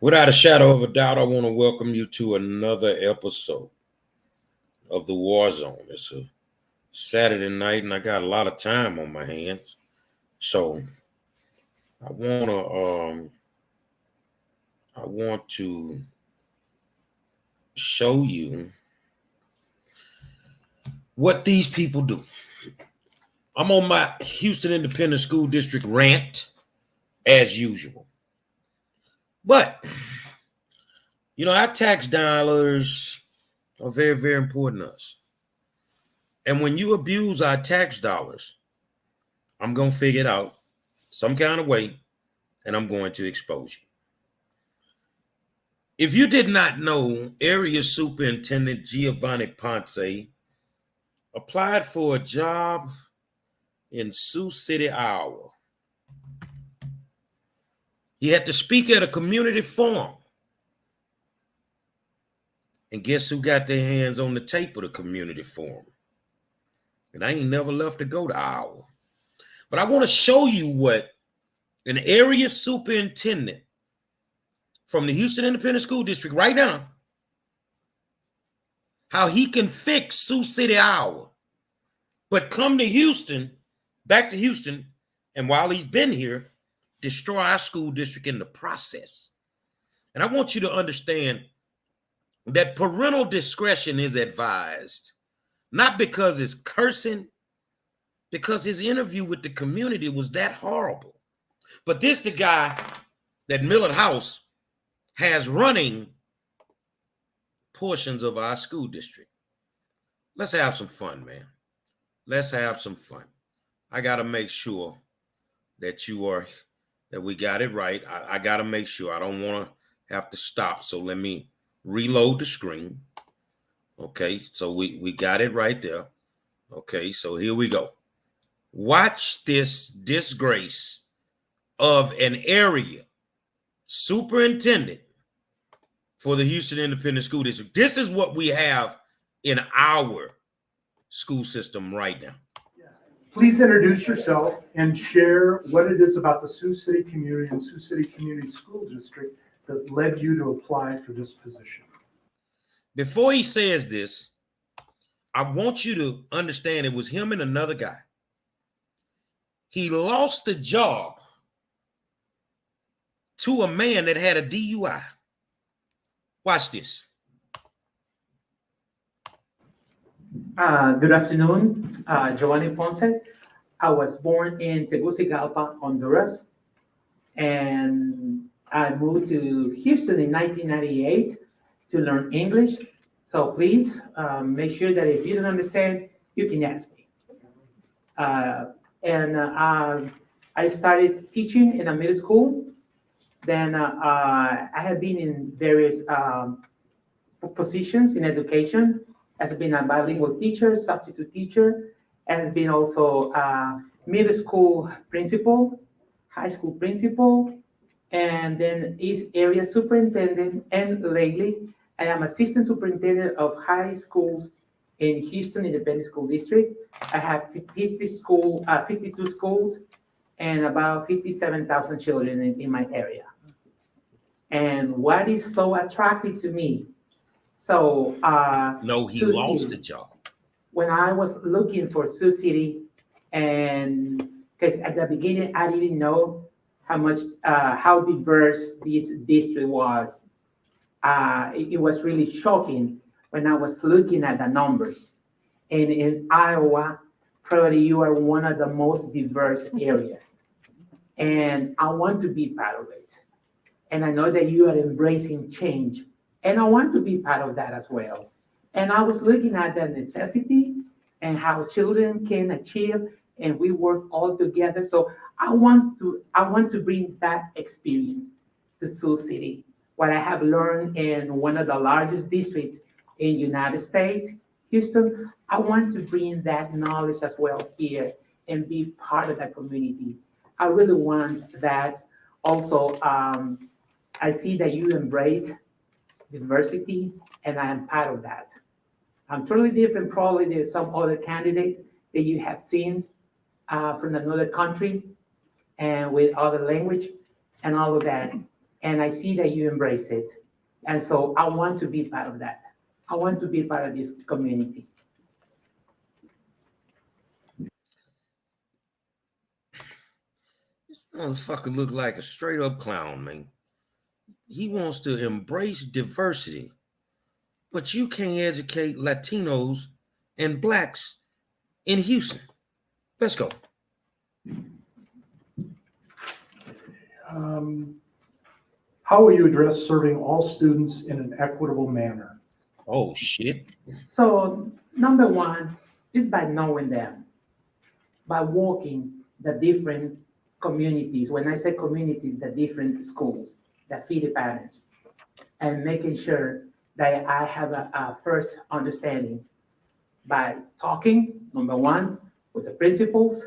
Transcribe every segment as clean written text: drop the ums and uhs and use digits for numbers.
Without a shadow of a doubt, I want to welcome you to another episode of the War Zone. It's a Saturday night, and I got a lot of time on my hands, so I want to show you what these people do. I'm on my Houston Independent School District rant as usual, but our tax dollars are very, very important to us. And when you abuse our tax dollars, I'm going to figure it out some kind of way, and I'm going to expose you. If you did not know, Area Superintendent Geovanni Ponce applied for a job in Sioux City, Iowa. He had to speak at a community forum. And guess who got their hands on the tape of the community forum? And I ain't never left to go to Iowa. But I want to show you what an area superintendent from the Houston Independent School District right now, how he can fix Sioux City, Iowa, but come to Houston, back to Houston, and while he's been here, destroy our school district in the process. And I want you to understand that parental discretion is advised, not because it's cursing, because his interview with the community was that horrible. But this the guy that Millard House has running portions of our school district. Let's have some fun, man. Let's have some fun. I got to make sure that we got it right. I got to make sure. I don't want to have to stop. So let me reload the screen. Okay, so we got it right there. Okay, so here we go. Watch this disgrace of an area superintendent for the Houston Independent School District. This is what we have in our school system right now. Please introduce yourself and share what it is about the Sioux City community and Sioux City Community School District that led you to apply for this position. Before he says this, I want you to understand it was him and another guy. He lost the job to a man that had a DUI. Watch this. Good afternoon, Geovanni Ponce. I was born in Tegucigalpa, Honduras, and I moved to Houston in 1998 to learn English. So please make sure that if you don't understand, you can ask me. I started teaching in a middle school. Then I have been in various positions in education. Has been a bilingual teacher, substitute teacher, has been also middle school principal, high school principal, and then East Area Superintendent. And lately, I am Assistant Superintendent of High Schools in Houston Independent School District. I have 52 schools and about 57,000 children in my area. And what is so attractive to me? So, no, he Sioux lost City. the job. When I was looking for Sioux City, and because at the beginning I didn't know how diverse this district was. It was really shocking when I was looking at the numbers. And in Iowa, probably you are one of the most diverse areas. And I want to be part of it. And I know that you are embracing change. And I want to be part of that as well. And I was looking at the necessity and how children can achieve, and we work all together. So I want to bring that experience to Sioux City. What I have learned in one of the largest districts in the United States, Houston, I want to bring that knowledge as well here and be part of that community. I really want that. Also, I see that you embrace diversity, and I am part of that. I'm totally different probably than some other candidates that you have seen from another country and with other language and all of that. and I see that you embrace it. And so I want to be part of that. I want to be part of this community. This motherfucker look like a straight up clown, man. He wants to embrace diversity, but you can't educate Latinos and blacks in Houston. Let's go. How will you address serving all students in an equitable manner? Oh shit. So number one is by knowing them, by walking the different communities. When I say communities, the different schools that feed the parents, and making sure that I have a first understanding by talking, number one, with the principals,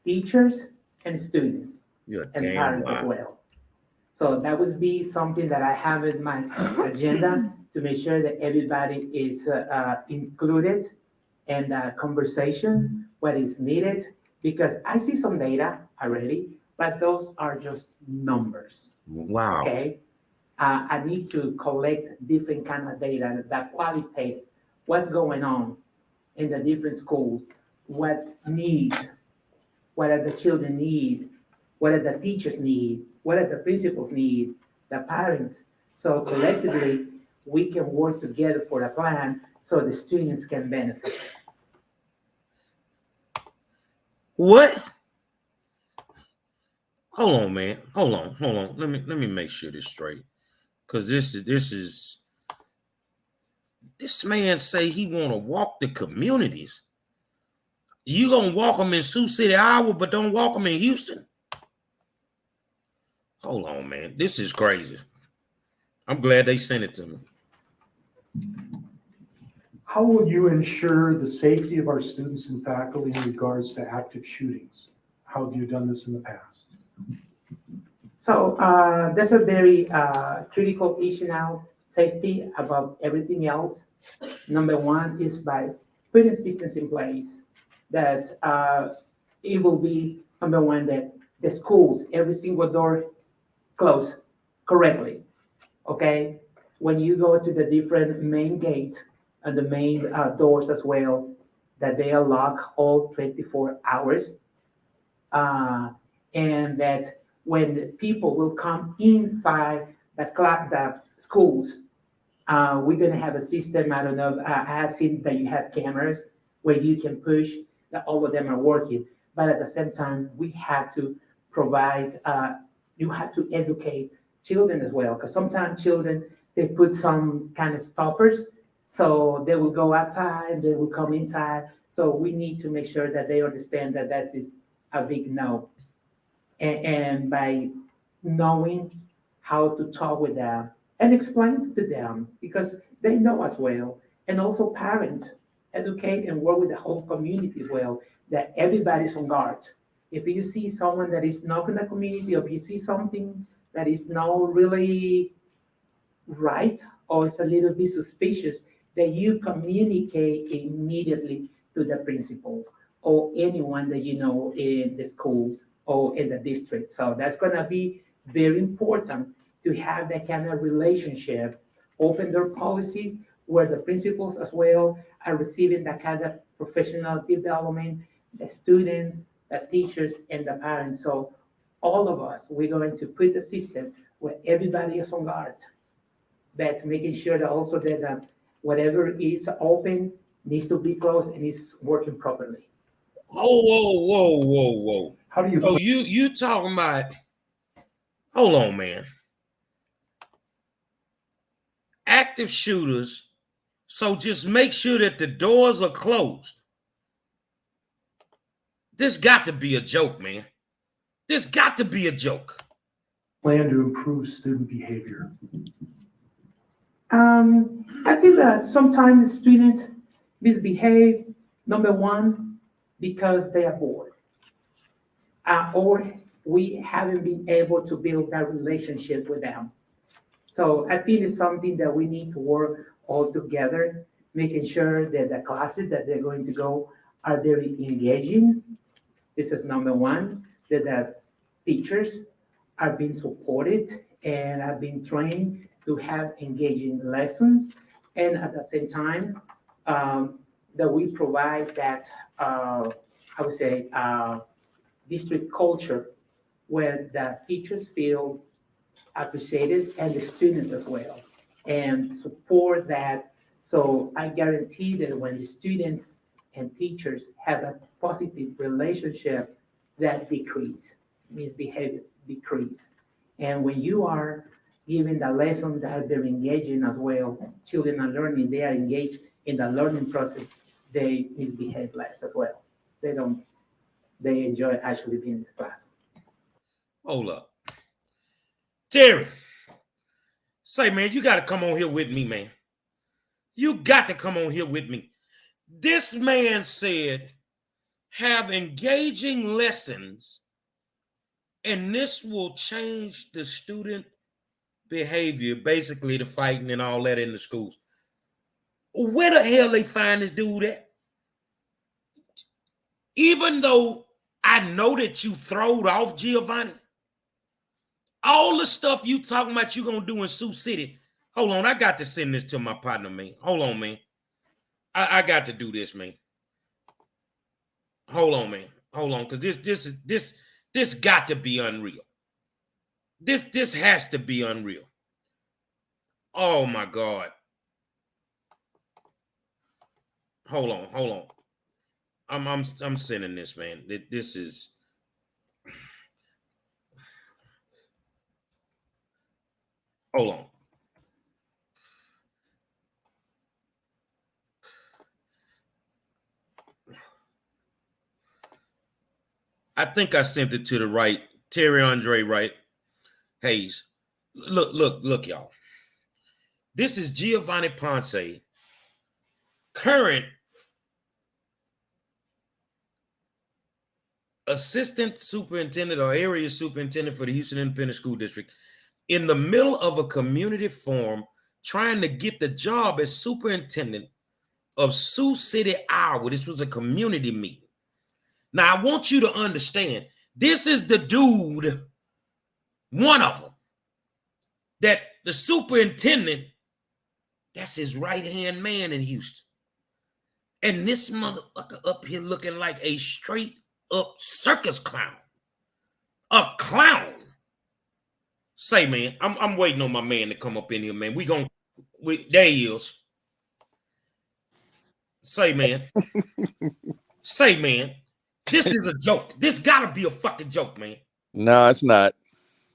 teachers, and students, You're and damn parents as right. well. So that would be something that I have in my agenda to make sure that everybody is included in the conversation, what is needed, because I see some data already, but those are just numbers, Wow. okay? I need to collect different kind of data, that qualitative, what's going on in the different schools, what needs, what are the children need, what are the teachers need, what are the principals need, the parents. So collectively, we can work together for a plan so the students can benefit. What? Hold on, man. Hold on. Let me make sure this straight. Cause this man say he want to walk the communities. You gonna walk them in Sioux City, Iowa, but don't walk them in Houston? Hold on, man. This is crazy. I'm glad they sent it to me. How will you ensure the safety of our students and faculty in regards to active shootings? How have you done this in the past? So that's a very critical issue now, safety above everything else. Number one is by putting systems in place that it will be, number one, that the schools, every single door closed correctly, okay? When you go to the different main gate and the main doors as well, that they are locked all 24 hours. And that when people will come inside the schools, we're gonna have a system, I don't know, I have seen that you have cameras where you can push that all of them are working. But at the same time, we have to provide, you have to educate children as well, because sometimes children, they put some kind of stoppers, so they will go outside, they will come inside. So we need to make sure that they understand that that is a big no. And by knowing how to talk with them and explain to them, because they know as well, and also parents educate and work with the whole community as well, that everybody's on guard. If you see someone that is not in the community, or if you see something that is not really right, or it's a little bit suspicious, that you communicate immediately to the principals or anyone that you know in the school or in the district. So that's gonna be very important to have that kind of relationship, open their policies where the principals as well are receiving that kind of professional development, the students, the teachers, and the parents. So all of us, we're going to put the system where everybody is on guard, but making sure that also that whatever is open needs to be closed and is working properly. Whoa. How do you So you talking about? Hold on, man. Active shooters. So just make sure that the doors are closed. This got to be a joke, man. This got to be a joke. plan to improve student behavior? I think that sometimes students misbehave, number one, because they are bored. Or we haven't been able to build that relationship with them. So I feel it's something that we need to work all together, making sure that the classes that they're going to go are very engaging. This is number one, that the teachers are being supported and I've been trained to have engaging lessons, and at the same time, that we provide that, I would say, district culture where the teachers feel appreciated and the students as well, and support that. So I guarantee that when the students and teachers have a positive relationship, that decrease, misbehavior decrease. And when you are giving the lesson that they're engaging as well, children are learning, they are engaged in the learning process, they misbehave less as well. They don't, they enjoy actually being in the class. Hold up. Terry, say, man, you got to come on here with me, man. You got to come on here with me. This man said, have engaging lessons, and this will change the student behavior, basically the fighting and all that in the schools. Where the hell they find this dude at? Even though I know that you throwed off Geovanni, all the stuff you talking about you gonna do in Sioux City. Hold on, I got to send this to my partner, man. Hold on, man. I got to do this, man. Hold on, man. Hold on, because this got to be unreal. This has to be unreal. Oh my God. Hold on. I'm sending this, man. This is. Hold on. I think I sent it to the right. Terry Andre Wright Hayes. Look, y'all. This is Geovanni Ponce, current assistant superintendent or area superintendent for the Houston Independent School District, in the middle of a community forum trying to get the job as superintendent of Sioux City, Iowa. This was a community meeting. Now, I want you to understand, this is the dude, one of them, that the superintendent, that's his right-hand man in Houston. And this motherfucker up here looking like a straight-up circus clown. A clown. Say, man, I'm waiting on my man to come up in here, man. There he is. Say, man. Say, man. This is a joke. This gotta be a fucking joke, man. No, it's not.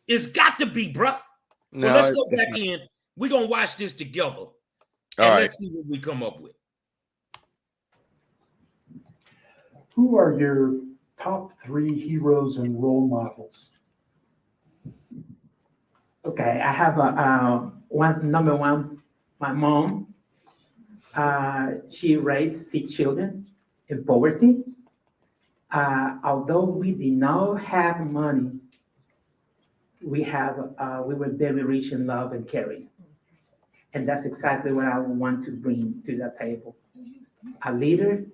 It's got to be, bruh. No, Well, let's go back in. We're gonna watch this together. And let's see what we come up with. Who are your top 3 heroes and role models? Okay, I have number one, my mom. She raised 6 children in poverty. Although we did not have money, we were very rich in love and caring. And that's exactly what I want to bring to the table. A leader,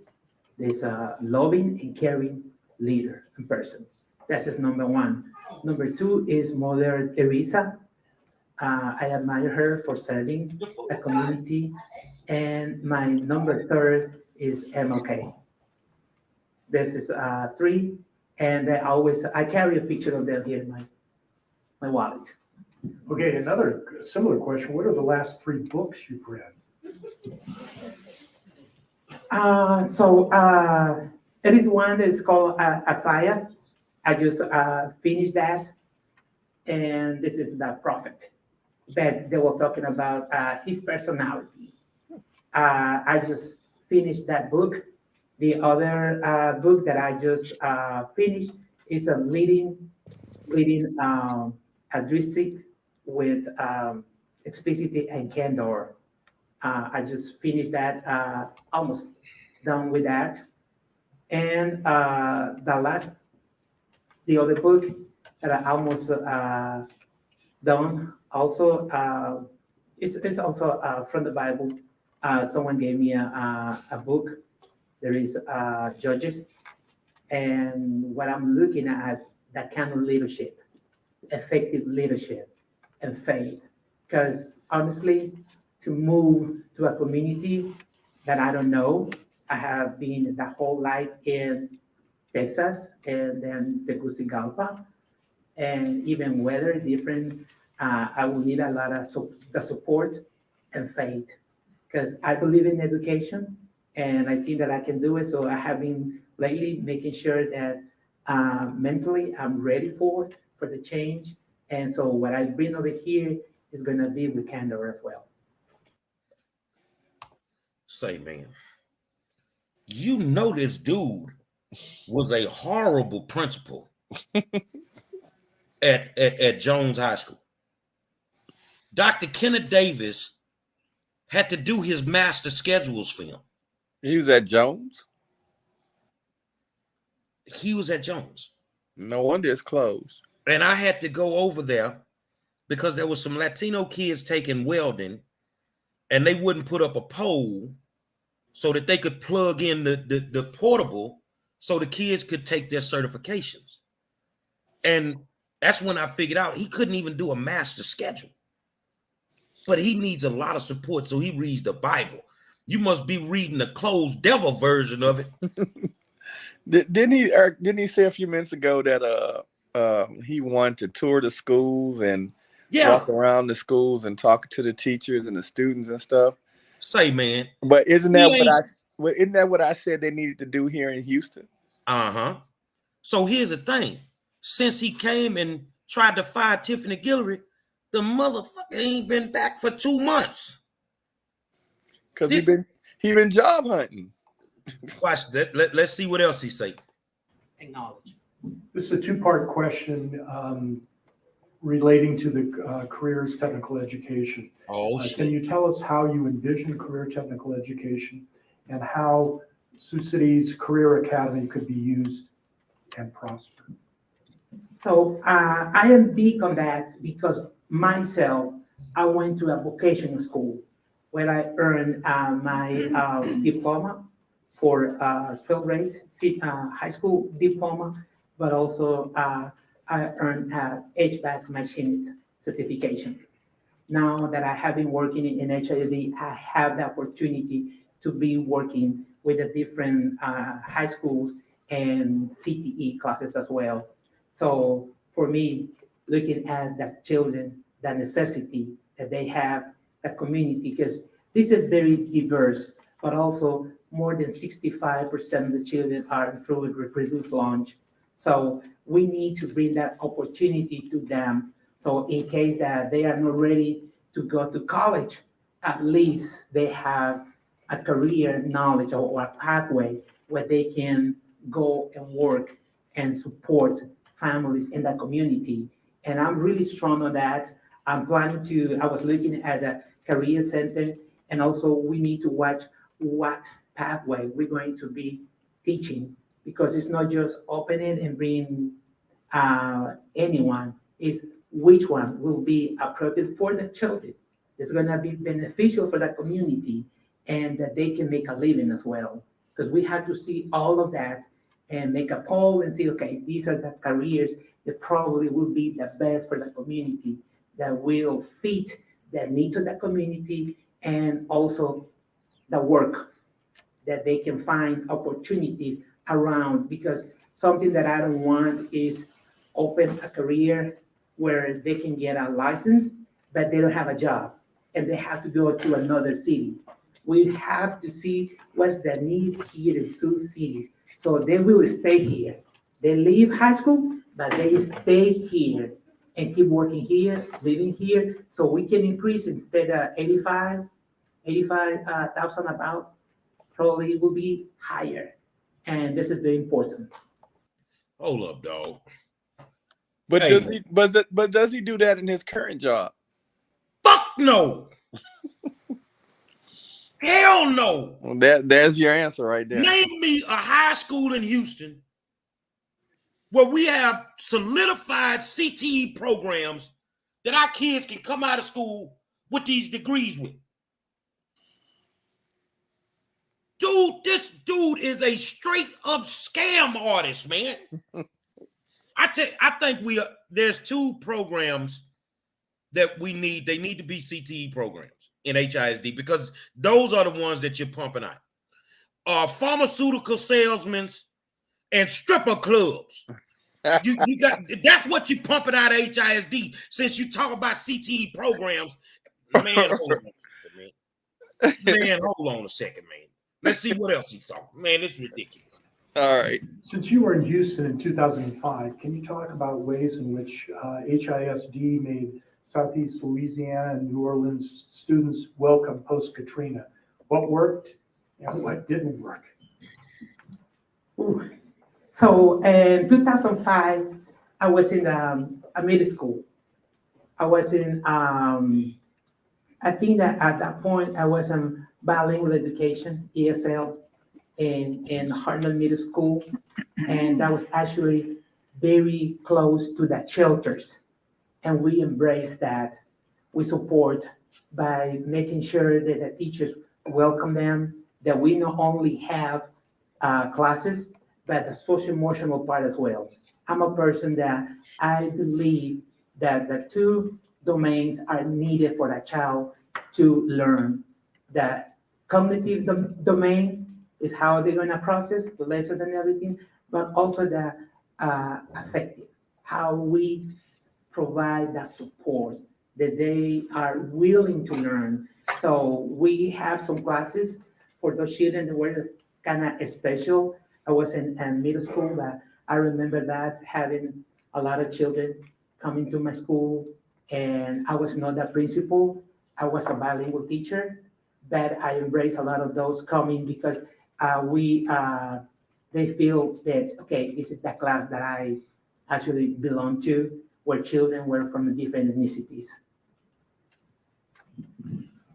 there's a loving and caring leader and person. That's just number one. Number 2 is Mother Teresa. I admire her for serving the community. And my number 3 is MLK. This is 3. And I carry a picture of them here in my wallet. Okay, another similar question. What are the last 3 books you've read? It is one that is called Isaiah. I just finished that. And this is the prophet. But they were talking about his personality. I just finished that book. The other book that I just finished is a leading a district with explicitity and candor. I just finished that, almost done with that. And the other book that I almost done also, it's also from the Bible. Someone gave me a book. There is Judges. And what I'm looking at, that kind of leadership, effective leadership. and faith. Because honestly, to move to a community that I don't know, I have been the whole life in Texas and then Tegucigalpa, and even weather different. I will need a lot of the support and faith because I believe in education and I think that I can do it. So I have been lately making sure that mentally I'm ready for the change. And so what I bring over here is going to be with candor as well. Say, man, you know this dude was a horrible principal at Jones High School. Dr. Kenneth Davis had to do his master schedules for him. He was at Jones? He was at Jones. No wonder it's closed. And I had to go over there because there was some Latino kids taking welding and they wouldn't put up a pole so that they could plug in the portable so the kids could take their certifications. And that's when I figured out he couldn't even do a master schedule. But he needs a lot of support, so he reads the Bible. You must be reading the closed devil version of it. Didn't he say a few minutes ago that he wanted to tour the schools and walk around the schools and talk to the teachers and the students and stuff? Say, man. But isn't that what I said they needed to do here in Houston? Uh-huh. So here's the thing. Since he came and tried to fire Tiffany Guillory, the motherfucker ain't been back for 2 months. Because he been job hunting. Watch that. Let's see what else he say. Acknowledge. This is a two-part question relating to the careers technical education. Oh, shit. Can you tell us how you envision career technical education and how Sioux City's Career Academy could be used and prosper? So I am big on that because myself, I went to a vocational school where I earned my diploma for 12th grade, high school diploma, but also I earned HVAC machinist certification. Now that I have been working in HID, I have the opportunity to be working with the different high schools and CTE classes as well. So for me, looking at the children, the necessity that they have, the community, because this is very diverse, but also more than 65% of the children are in fluid reproduced launch. So we need to bring that opportunity to them. So in case that they are not ready to go to college, at least they have a career knowledge or a pathway where they can go and work and support families in the community. And I'm really strong on that. I was looking at the career center, and also we need to watch what pathway we're going to be teaching, because it's not just opening and bringing anyone, it's which one will be appropriate for the children. It's going to be beneficial for the community and that they can make a living as well. Because we have to see all of that and make a poll and see, okay, these are the careers that probably will be the best for the community, that will fit the needs of the community and also the work that they can find opportunities around. Because something that I don't want is open a career where they can get a license, but they don't have a job and they have to go to another city. We have to see what's the need here in Sioux City. So they will stay here. They leave high school, but they stay here and keep working here, living here. So we can increase instead of 85,000 about, probably will be higher. And this is very important. Hold up, dog. But Hey. does he do that in his current job? Fuck no. Hell no. Well, there's your answer right there. Name me a high school in Houston where we have solidified CTE programs that our kids can come out of school with these degrees with. Dude, this dude is a straight up scam artist, man. I think there's two programs that they need to be CTE programs in HISD, because those are the ones that you're pumping out. Pharmaceutical salesmen and stripper clubs. You got, that's what you're pumping out of HISD. Since you talk about CTE programs, man, hold on a second, man. Man, hold on a second, man. Let's see what else he's talking. Man, this is ridiculous. All right. Since you were in Houston in 2005, can you talk about ways in which HISD made Southeast Louisiana and New Orleans students welcome post-Katrina? What worked and what didn't work? Ooh. So in 2005, I was in a middle school. I was in, I think that at that point, I was in bilingual education, ESL, in Hartman Middle School. And that was actually very close to the shelters. And we embrace that. We support by making sure that the teachers welcome them, that we not only have classes, but the social emotional part as well. I'm a person that I believe that the two domains are needed for a child to learn. The cognitive domain is how they're gonna process the lessons and everything, but also the affective, how we provide that support that they are willing to learn. So we have some classes for those children that were kind of special. I was in middle school, but I remember that having a lot of children coming to my school, and I was not the principal. I was a bilingual teacher, but I embraced a lot of those coming because they feel that, okay, this is the class that I actually belong to, where children were from different ethnicities.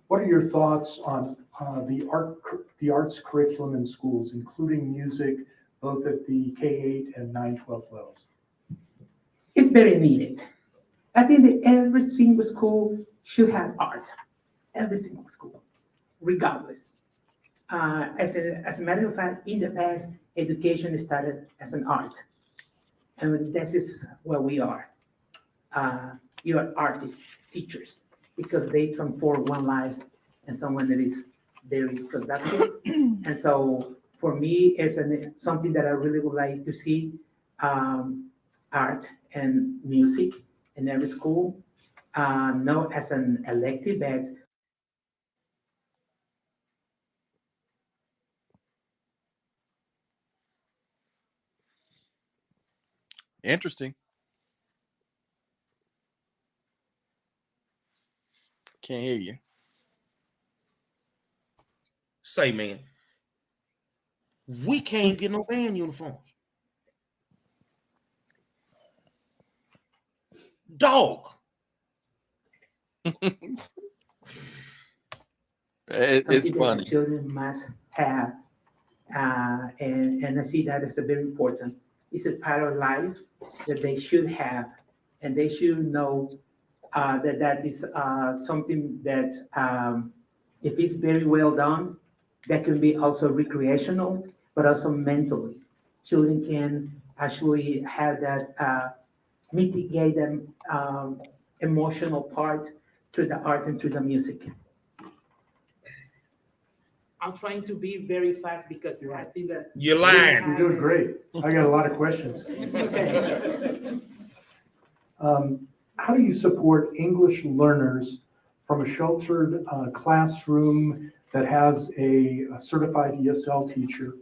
What are your thoughts on the arts curriculum in schools, including music, both at the K-8 and 9-12 levels? It's very needed. I think that every single school should have art. Every single school, regardless. As a matter of fact, in the past, education started as an art. And this is where we are. You are artists, teachers, because they transform one life and someone that is very productive. And so for me, it's something that I really would like to see, art and music in every school, not as an elective, but Interesting. Can't hear you. Say, man, we can't get no band uniforms. Dog. It's something that funny. the children must have. And I see that as a very important. It's a part of life that they should have, and they should know that is something that if it's very well done, that can be also recreational, but also mentally. Children can actually have that mitigate them emotional part through the art and through the music. I'm trying to be very fast because I think that You're lying. You're doing great. I got a lot of questions. okay. How do you support English learners from a sheltered classroom that has a certified ESL teacher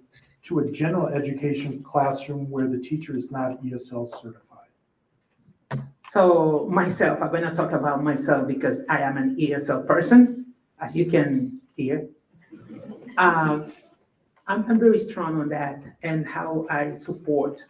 to a general education classroom where the teacher is not ESL certified? So myself, I'm gonna talk about myself because I am an ESL person, as you can hear. I'm very strong on that and how I support.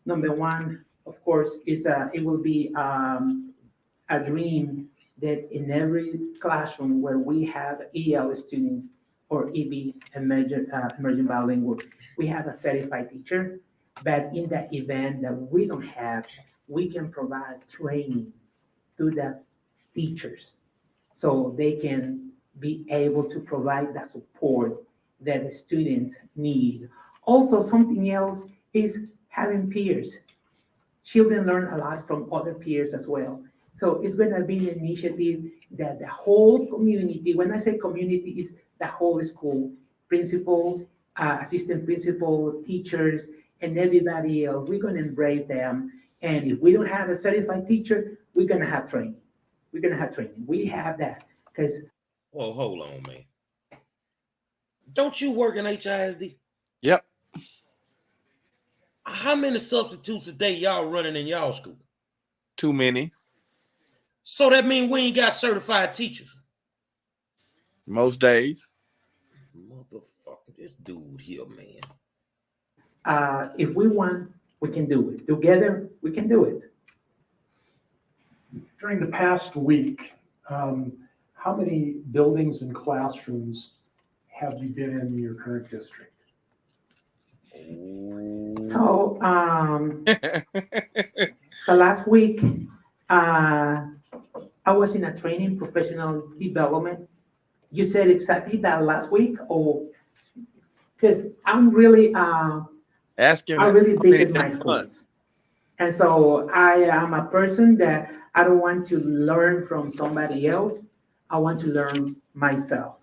Number one, of course, is it will be a dream that in every classroom where we have EL students or EB, emerging bilingual, we have a certified teacher. But in the event that we don't have, we can provide training to the teachers so they can be able to provide the support that the students need. Also, something else is having peers. Children learn a lot from other peers as well. So it's going to be an initiative that the whole community, when I say community, is the whole school, principal, assistant principal, teachers, and everybody else. We're going to embrace them. And if we don't have a certified teacher, we're going to have training. We're going to have training. We have that because. Well, hold on, man. Don't you work in HISD? Yep. How many substitutes a day y'all running in y'all school? Too many. So that means we ain't got certified teachers. Most days. Motherfucker, this dude here, man. If we want, we can do it. Together, we can do it. During the past week, how many buildings and classrooms have you been in your current district? So the last week, I was in a training, professional development. You said exactly that last week, or because I'm really, Asking I really visit my months. schools, and so I am a person that I don't want to learn from somebody else. I want to learn myself,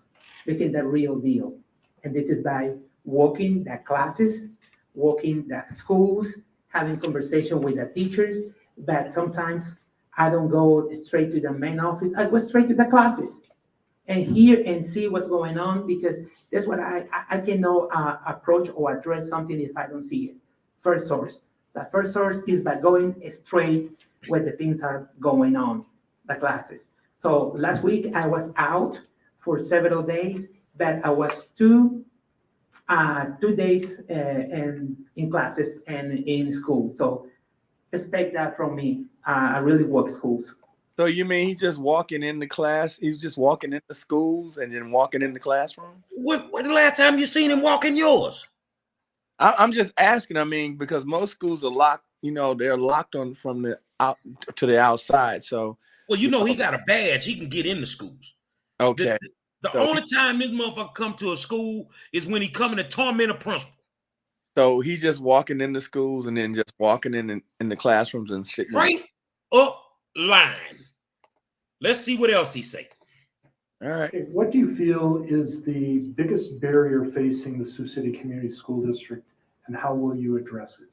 making the real deal, and this is by walking the classes, walking the schools, having conversation with the teachers. But sometimes I don't go straight to the main office. I go straight to the classes and hear and see what's going on, because that's what I cannot approach or address something if I don't see it. First source. The first source is by going straight where the things are going on, the classes. So last week I was out for several days, but I was 2 days in classes and in school. So expect that from me. I really work schools. So you mean he's just walking in the class? He's just walking into schools and then walking in the classroom? When the last time you seen him walk in yours? I'm just asking. I mean, because most schools are locked. You know, they're locked on from the out to the outside. So, Well, you know he got a badge. He can get into schools. okay. The So only time this motherfucker come to a school is when he coming to torment a principal. So he's just walking in the schools and then just walking in the classrooms and sitting. Straight up line. Let's see what else he say. All right. Okay, what do you feel is the biggest barrier facing the Sioux City Community School District, and how will you address it?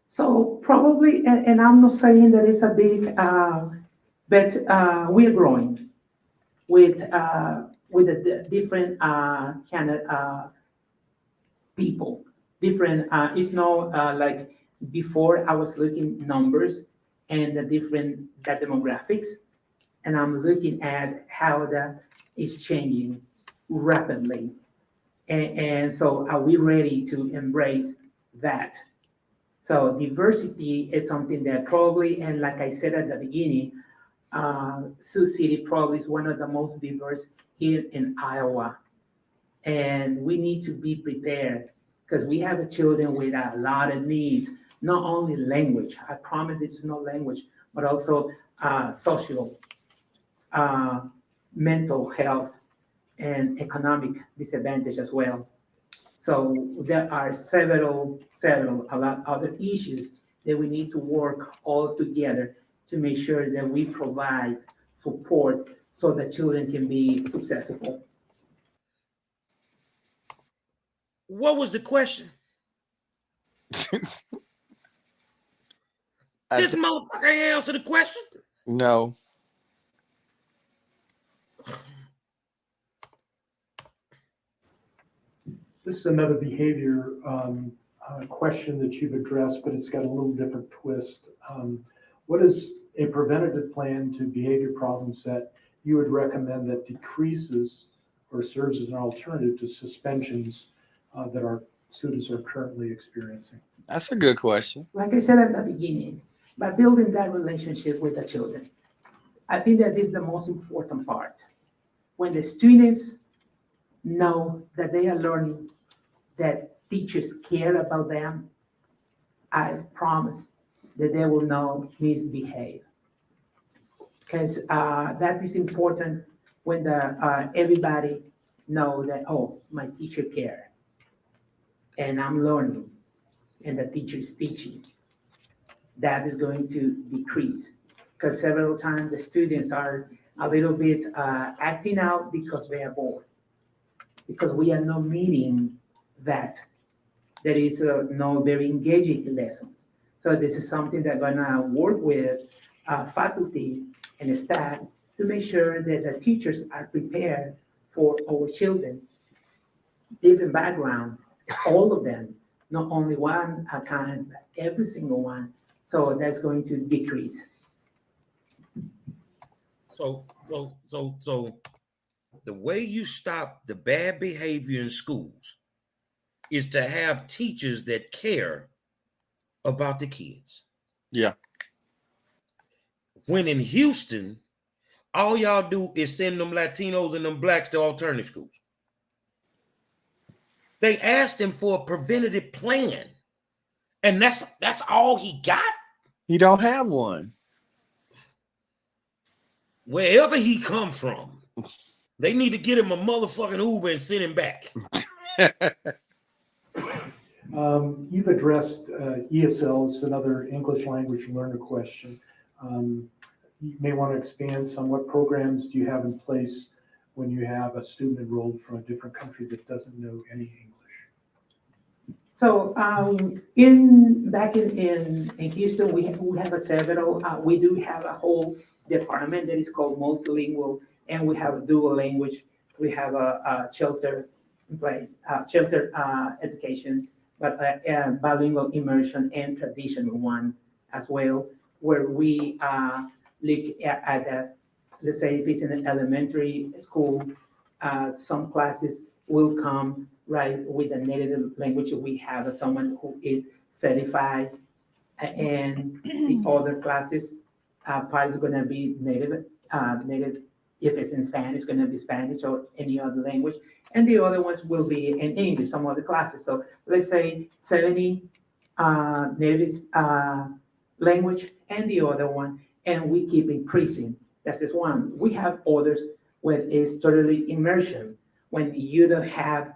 So probably, and I'm not saying that it's a big, but we're growing with the different kind of people. Different. It's not like before. I was looking numbers and the demographics, and I'm looking at how that is changing rapidly. And so, are we ready to embrace that? So diversity is something that probably, and like I said at the beginning, Sioux City probably is one of the most diverse here in Iowa. And we need to be prepared because we have children with a lot of needs, not only language. I promise it's not language, but also social, mental health, and economic disadvantage as well. So there are a lot other issues that we need to work all together to make sure that we provide support so that children can be successful. What was the question? This motherfucker ain't answer the question. No. This is another behavior question that you've addressed, but it's got a little different twist. What is a preventative plan to behavior problems that you would recommend that decreases or serves as an alternative to suspensions that our students are currently experiencing? That's a good question. Like I said at the beginning, by building that relationship with the children, I think that is the most important part. When the students know that they are learning, that teachers care about them, I promise that they will not misbehave. Because that is important when everybody know that, oh, my teacher care, and I'm learning, and the teacher is teaching. that is going to decrease. Because several times the students are a little bit acting out because they are bored, because we are not meeting that. There is no very engaging lessons. So this is something that we're gonna work with faculty and staff to make sure that the teachers are prepared for our children, different background, all of them, not only one kind, but every single one. So that's going to decrease. So the way you stop the bad behavior in schools is to have teachers that care about the kids. Yeah. When in Houston, all y'all do is send them Latinos and them blacks to alternative schools. They asked him for a preventative plan, and that's all he got. He don't have one. Wherever he come from, they need to get him a motherfucking Uber and send him back. You've addressed ESL, it's another English language learner question. You may want to expand some. What programs do you have in place when you have a student enrolled from a different country that doesn't know any English? So back in Houston, we have a several. We do have a whole department that is called multilingual, and we have a dual language. We have a shelter in place, shelter education, but bilingual immersion and traditional one as well, where we look at let's say if it's in an elementary school, some classes will come right with the native language. We have someone who is certified, and the other classes part is going to be native. If it's in Spanish, it's going to be Spanish or any other language, and the other ones will be in English. Some other classes. So let's say 70 native language, and the other one, and we keep increasing. That's just one. We have others where it's totally immersion. When you don't have,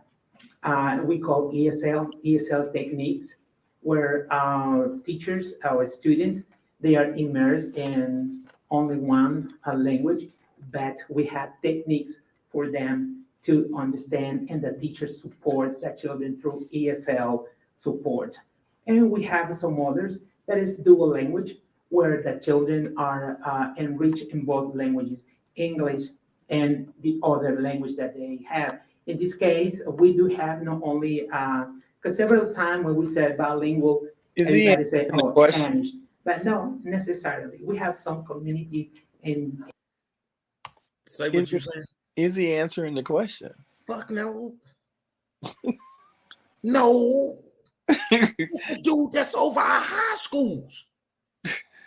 we call ESL techniques, where our teachers, our students, they are immersed in only one language, but we have techniques for them to understand, and the teachers support the children through ESL support. And we have some others that is dual language, where the children are enriched in both languages, English and the other language that they have. In this case, we do have not only, because several times when we said bilingual, everybody said, oh, Spanish, but no, necessarily. We have some communities in. Say what you saying. Is he answering the question? Fuck no. No. Dude, that's over our high schools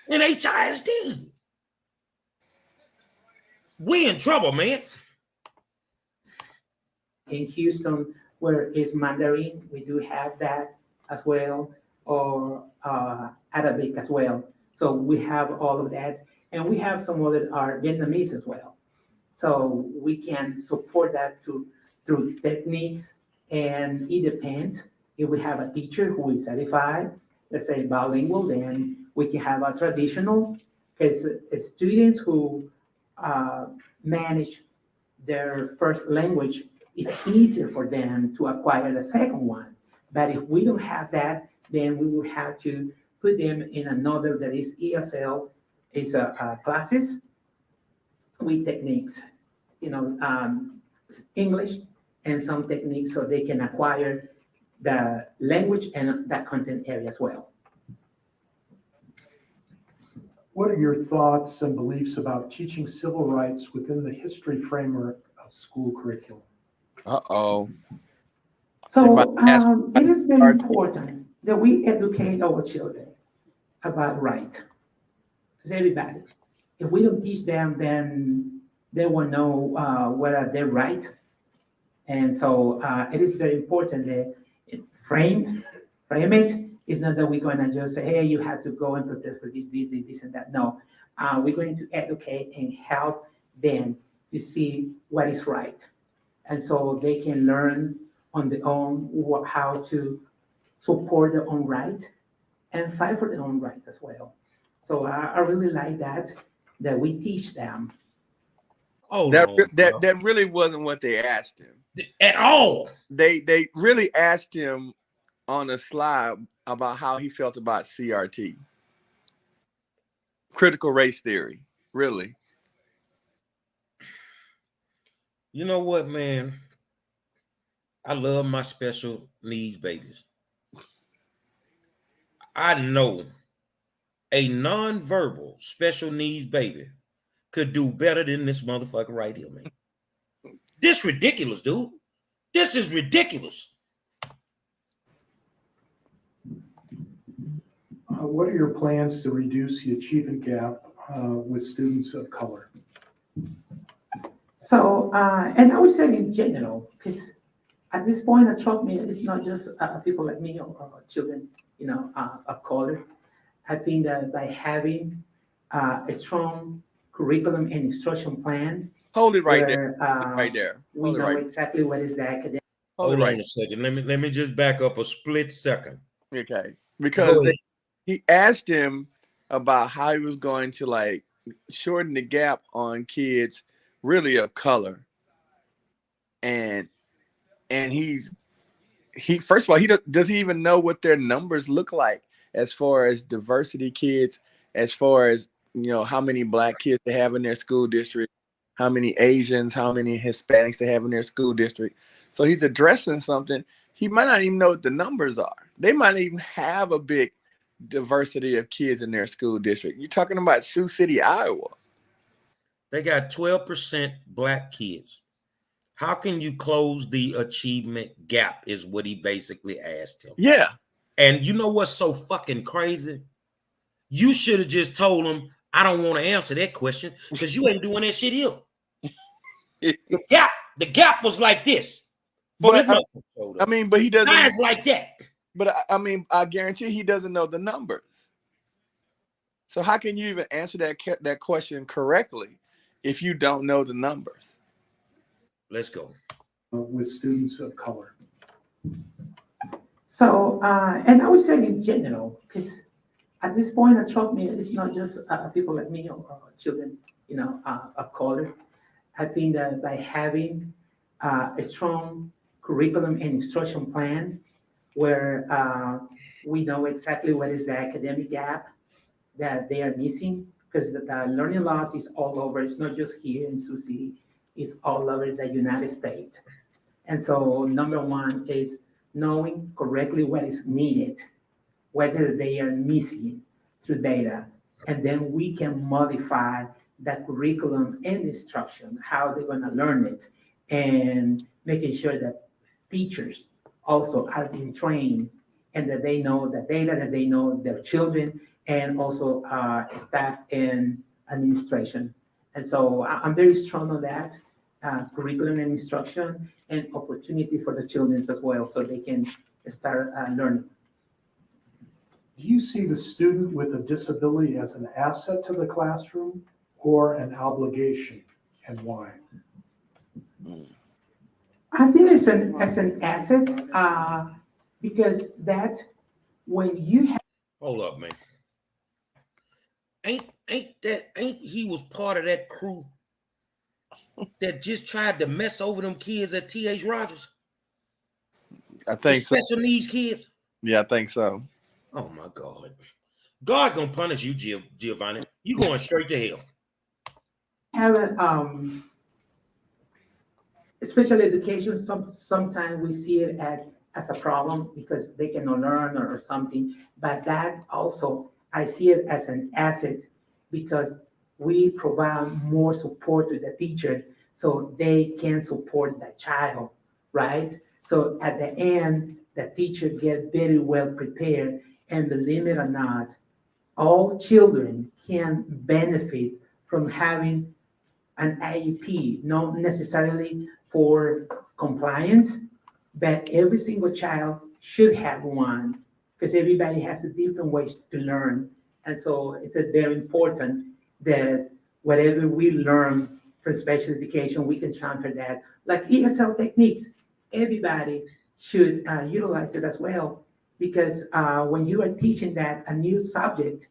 in HISD. We in trouble, man. In Houston, where is Mandarin, we do have that as well, or Arabic as well. So we have all of that, and we have some other are Vietnamese as well. So we can support that through techniques, and it depends. If we have a teacher who is certified, let's say bilingual, then we can have a traditional, because students who manage their first language, it's easier for them to acquire the second one. But if we don't have that, then we will have to put them in another that is ESL, is classes with techniques, English and some techniques, so they can acquire the language and that content area as well. What are your thoughts and beliefs about teaching civil rights within the history framework of school curriculum? Uh-oh. So it is very important that we educate our children about rights. Because everybody, if we don't teach them, then they will know what are their rights. And so it is very important that frame it. It's not that we're going to just say, hey, you have to go and protest for this, and that. No, we're going to educate and help them to see what is right. And so they can learn on their own how to support their own right, and fight for their own rights as well. So I really like that we teach them. Hold That on, that bro. that really wasn't what they asked him. At all. They really asked him on a slide about how he felt about CRT, critical race theory. Really, You know what, man? I love my special needs babies. I know a nonverbal special needs baby could do better than this motherfucker right here, man. This ridiculous, dude. This is ridiculous. What are your plans to reduce the achievement gap with students of color? So, and I would say in general, because at this point, trust me, it's not just people like me or children, of color. I think that by having a strong curriculum and instruction plan, hold it right where there, right there. we Hold it know right. exactly what is the academic. Hold right. on a second. Let me just back up a split second. Okay, Go because ahead. he asked him about how he was going to like shorten the gap on kids really of color, and he first of all, does he even know what their numbers look like as far as diversity kids, as far as how many black kids they have in their school district, how many Asians, how many Hispanics they have in their school district. So he's addressing something. He might not even know what the numbers are. They might even have a big diversity of kids in their school district. You're talking about Sioux City, Iowa. They got 12% black kids. How can you close the achievement gap is what he basically asked him. Yeah. And you know what's so fucking crazy? You should have just told him, I don't want to answer that question because you ain't doing that shit here. The gap was like this. But but he doesn't. Eyes like that. But I guarantee he doesn't know the numbers. So how can you even answer that question correctly if you don't know the numbers? Let's go. With students of color. So, and I would say in general, because at this point, trust me, it's not just people like me or children, of color. I think that by having a strong curriculum and instruction plan, where we know exactly what is the academic gap that they are missing, because the learning loss is all over. It's not just here in Sioux City, it's all over the United States. And so number one is knowing correctly what is needed, whether they are missing through data, and then we can modify that curriculum and instruction, how they're going to learn it, and making sure that teachers also are being trained and that they know the data, that they know their children, and also staff and administration. And so I'm very strong on that curriculum and instruction and opportunity for the children as well, so they can start learning. Do you see the student with a disability as an asset to the classroom or an obligation, and why? I think it's as an asset because that when you have. Hold up, man. Ain't he was part of that crew that just tried to mess over them kids at T.H. Rogers? I think so. Special needs kids? Yeah, I think so. Oh my God. God gonna punish you, Geovanni. You going straight to hell. Have special education, sometimes we see it as a problem because they cannot learn or something, but that also, I see it as an asset because we provide more support to the teacher so they can support the child, right? So at the end, the teacher get very well prepared, and believe it or not, all children can benefit from having an IEP, not necessarily for compliance, but every single child should have one because everybody has a different ways to learn. And so it's very important that whatever we learn from special education, we can transfer that. Like ESL techniques, everybody should utilize it as well because when you are teaching that a new subject,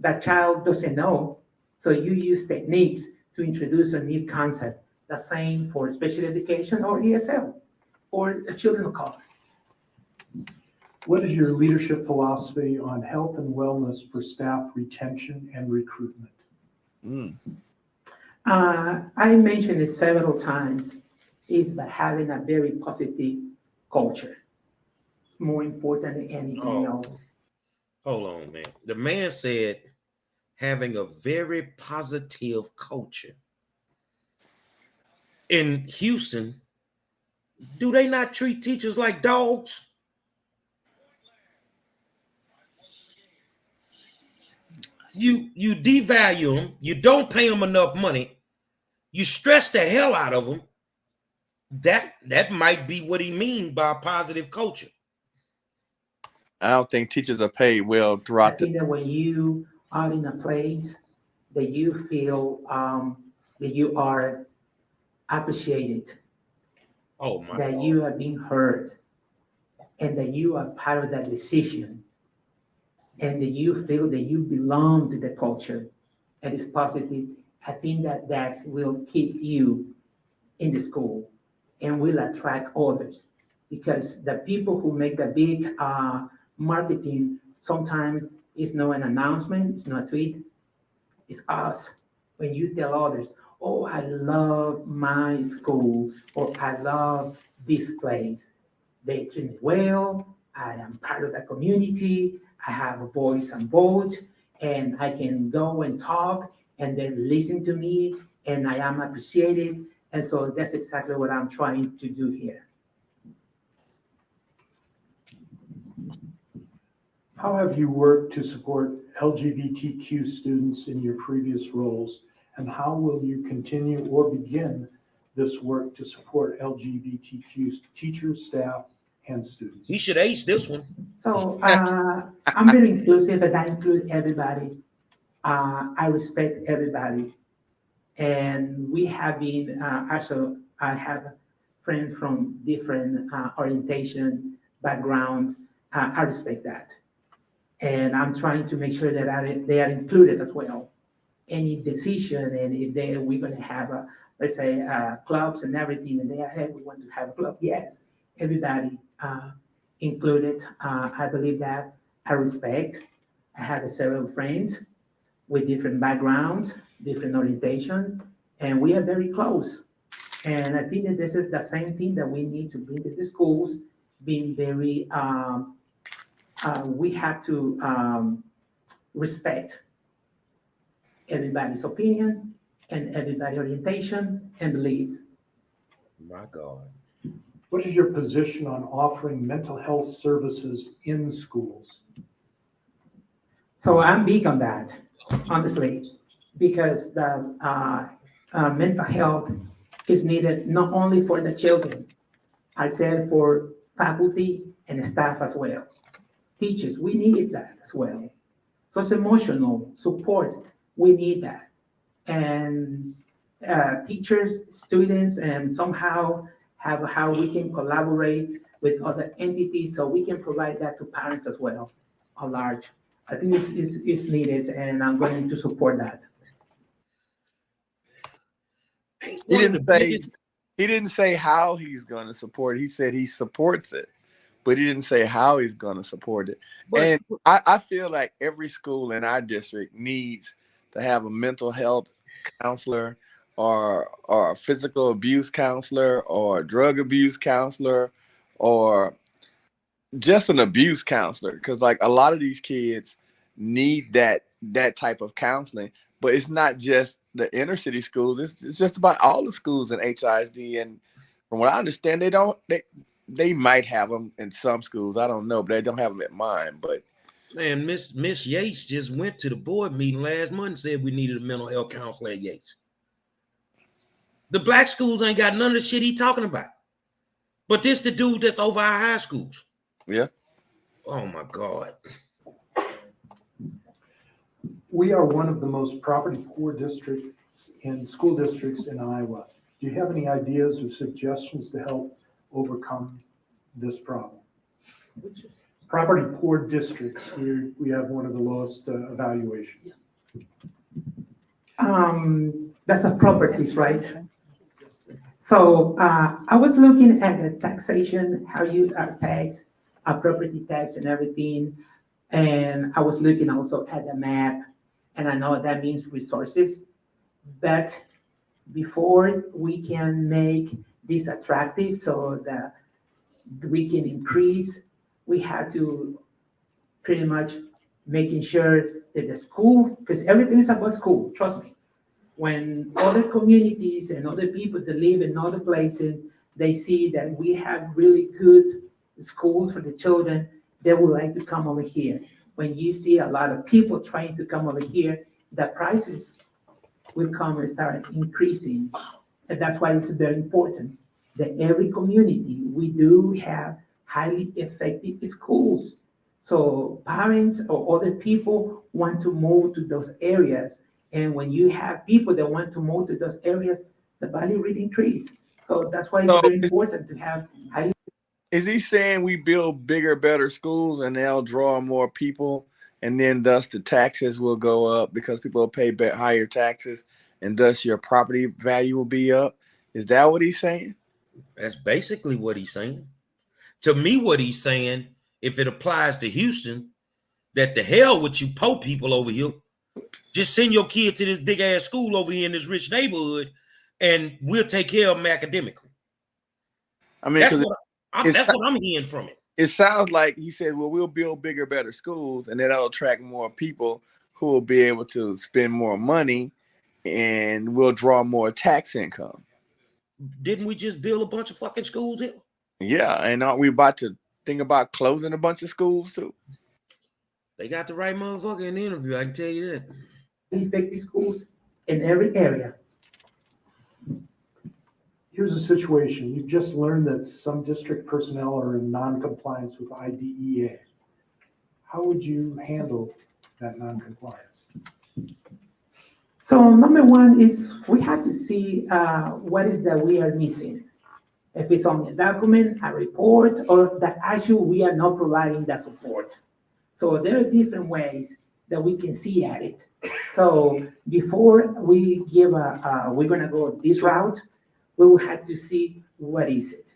that child doesn't know, so you use techniques to introduce a new concept. The same for special education or ESL or children of color. What is your leadership philosophy on health and wellness for staff retention and recruitment? I mentioned it several times, is by having a very positive culture. It's more important than anything else. Hold on, man. The man said having a very positive culture. In Houston, do they not treat teachers like dogs? You devalue them, you don't pay them enough money, you stress the hell out of them. That might be what he means by positive culture. I don't think teachers are paid well I throughout the. think that when you are in a place that you feel that you are appreciated, Oh my that God. you are being heard, and that you are part of that decision, and that you feel that you belong to the culture and it's positive, I think that that will keep you in the school and will attract others. Because the people who make the big marketing sometimes is not an announcement, it's not a tweet, it's us. When you tell others, oh, I love my school, or I love this place. They treat me well, I am part of the community, I have a voice and vote, and I can go and talk, and they listen to me, and I am appreciated. And so that's exactly what I'm trying to do here. How have you worked to support LGBTQ students in your previous roles, and how will you continue or begin this work to support LGBTQ teachers, staff, and students? He should ace this one. So I'm very inclusive, and I include everybody. I respect everybody. And we have been, also, I have friends from different orientation, background. I respect that. And I'm trying to make sure that they are included as well. Any decision, and if we're going to have, let's say, clubs and everything, and they are, hey, we want to have a club. Yes, everybody included. I believe that. I respect. I have several friends with different backgrounds, different orientations, and we are very close. And I think that this is the same thing that we need to bring to the schools, being very, we have to respect everybody's opinion and everybody's orientation and beliefs. My God. What is your position on offering mental health services in schools? So I'm big on that, honestly, because the mental health is needed not only for the children, I said for faculty and staff as well. Teachers, we need that as well. So it's emotional support, we need that. And teachers, students, and somehow have how we can collaborate with other entities so we can provide that to parents as well, at large. I think it's needed, and I'm going to support that. He One of the didn't say biggest. he didn't say how he's going to support it. He said he supports it, but he didn't say how he's going to support it. But And I feel like every school in our district needs to have a mental health counselor or a physical abuse counselor or a drug abuse counselor or just an abuse counselor, because like a lot of these kids need that type of counseling. But it's not just the inner city schools, it's just about all the schools in HISD. And from what I understand, they might have them in some schools, I don't know, but they don't have them at mine. But man, Miss Yates just went to the board meeting last month and said we needed a mental health counselor at Yates. The black schools ain't got none of the shit he talking about. But this the dude that's over our high schools. yeah. Oh my God. We are one of the most property poor districts in school districts in Iowa. Do you have any ideas or suggestions to help overcome this problem? Property poor districts, we have one of the lowest evaluations. That's the properties, right? So I was looking at the taxation, how you tax, property tax and everything. And I was looking also at the map, and I know that means resources. But before we can make this attractive so that we can increase, we have to pretty much making sure that the school, because everything is about school, trust me. When other communities and other people that live in other places, they see that we have really good schools for the children, they would like to come over here. When you see a lot of people trying to come over here, the prices will come and start increasing. And that's why it's very important that every community, we do have highly effective schools. So parents or other people want to move to those areas. And when you have people that want to move to those areas, the value really increase. So that's why it's So very important to have highly. is he saying we build bigger, better schools and they'll draw more people, and then thus the taxes will go up because people will pay higher taxes, and thus your property value will be up? Is that what he's saying? That's basically what he's saying. To me, what he's saying, if it applies to Houston, that the hell with you poor people over here. Just send your kid to this big ass school over here in this rich neighborhood, and we'll take care of them academically. I mean, That's because what I'm hearing from it. it sounds like he said, well, we'll build bigger, better schools, and that'll attract more people who will be able to spend more money, and we'll draw more tax income. Didn't we just build a bunch of fucking schools here? Yeah, and aren't we about to think about closing a bunch of schools too? They got the right motherfucker in the interview, I can tell you that. Effective schools in every area. Here's a situation. You've just learned that some district personnel are in non-compliance with IDEA. How would you handle that non-compliance? So number one is we have to see what is that we are missing. If it's on the document, a report, or that actually we are not providing that support. So there are different ways that we can see at it. So before we give we're gonna go this route, we will have to see what is it.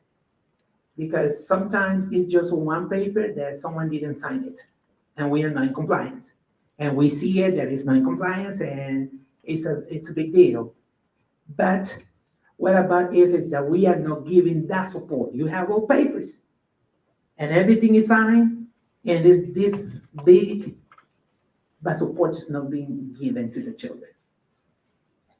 Because sometimes it's just one paper that someone didn't sign it, and we are not in compliance. And we see it that it's not in compliance, and it's a big deal. But what about if it's that we are not giving that support? You have all papers, and everything is signed, and it's this big, but support is not being given to the children.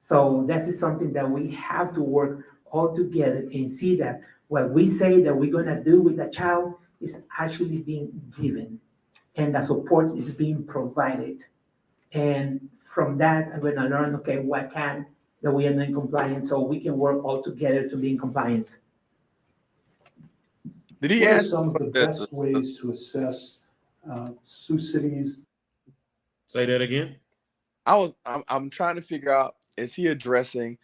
So that is something that we have to work all together and see that what we say that we're gonna do with the child is actually being given, and the support is being provided. And from that, I'm gonna learn, okay, what can that we are not in compliance, so we can work all together to be in compliance. Did he What are ask some of the best ways to assess Sioux City's? Say that again. I'm trying to figure out, is he addressing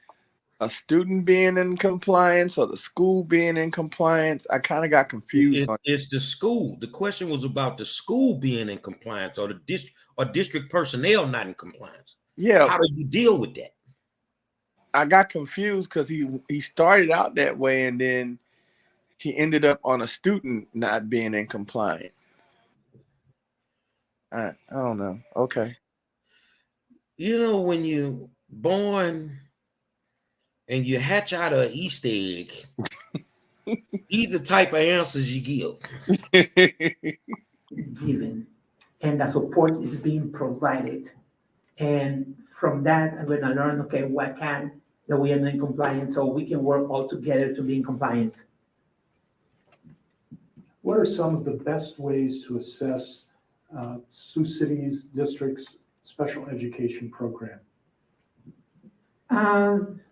a student being in compliance or the school being in compliance? I kind of got confused. It's the school. The question was about the school being in compliance, or the district personnel not in compliance. Yeah, How do you deal with that? I got confused because he started out that way, and then he ended up on a student not being in compliance. I don't know. Okay. You know, when you born and you hatch out of an Easter egg, these are the type of answers you give. Given, and the support is being provided. And from that, I'm gonna learn, okay, what can that we are not in compliance, so we can work all together to be in compliance. What are some of the best ways to assess Sioux City's district's special education program?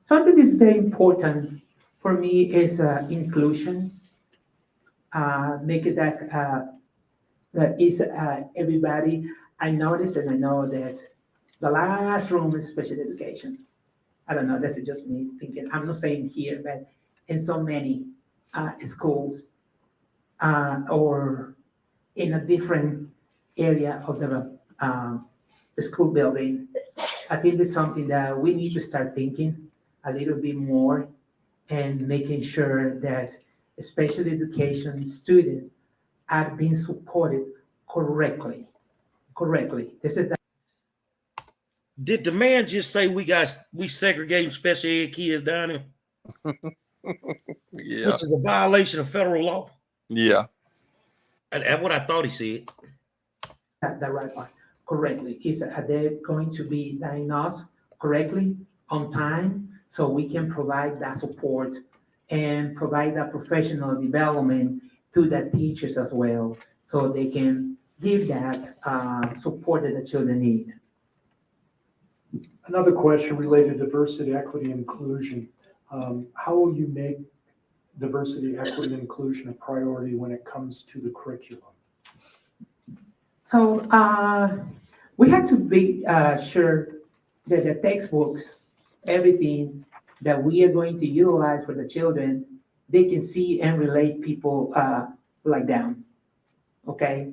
Something is very important for me is inclusion. Make it that is everybody. I notice and I know that the last room is special education. I don't know, that's just me thinking. I'm not saying here, but in so many schools or in a different area of the school building. I think it's something that we need to start thinking a little bit more and making sure that special education students are being supported correctly. This is Did the man just say we segregating special ed kids down here, Yeah. which is a violation of federal law? Yeah. And that's what I thought he said. the right one correctly. Are they going to be diagnosed correctly on time so we can provide that support and provide that professional development to the teachers as well, so they can give that support that the children need. Another question related to diversity, equity, and inclusion. How will you make diversity, equity, and inclusion a priority when it comes to the curriculum? So we have to be sure that the textbooks, everything that we are going to utilize for the children, they can see and relate people like them. Okay,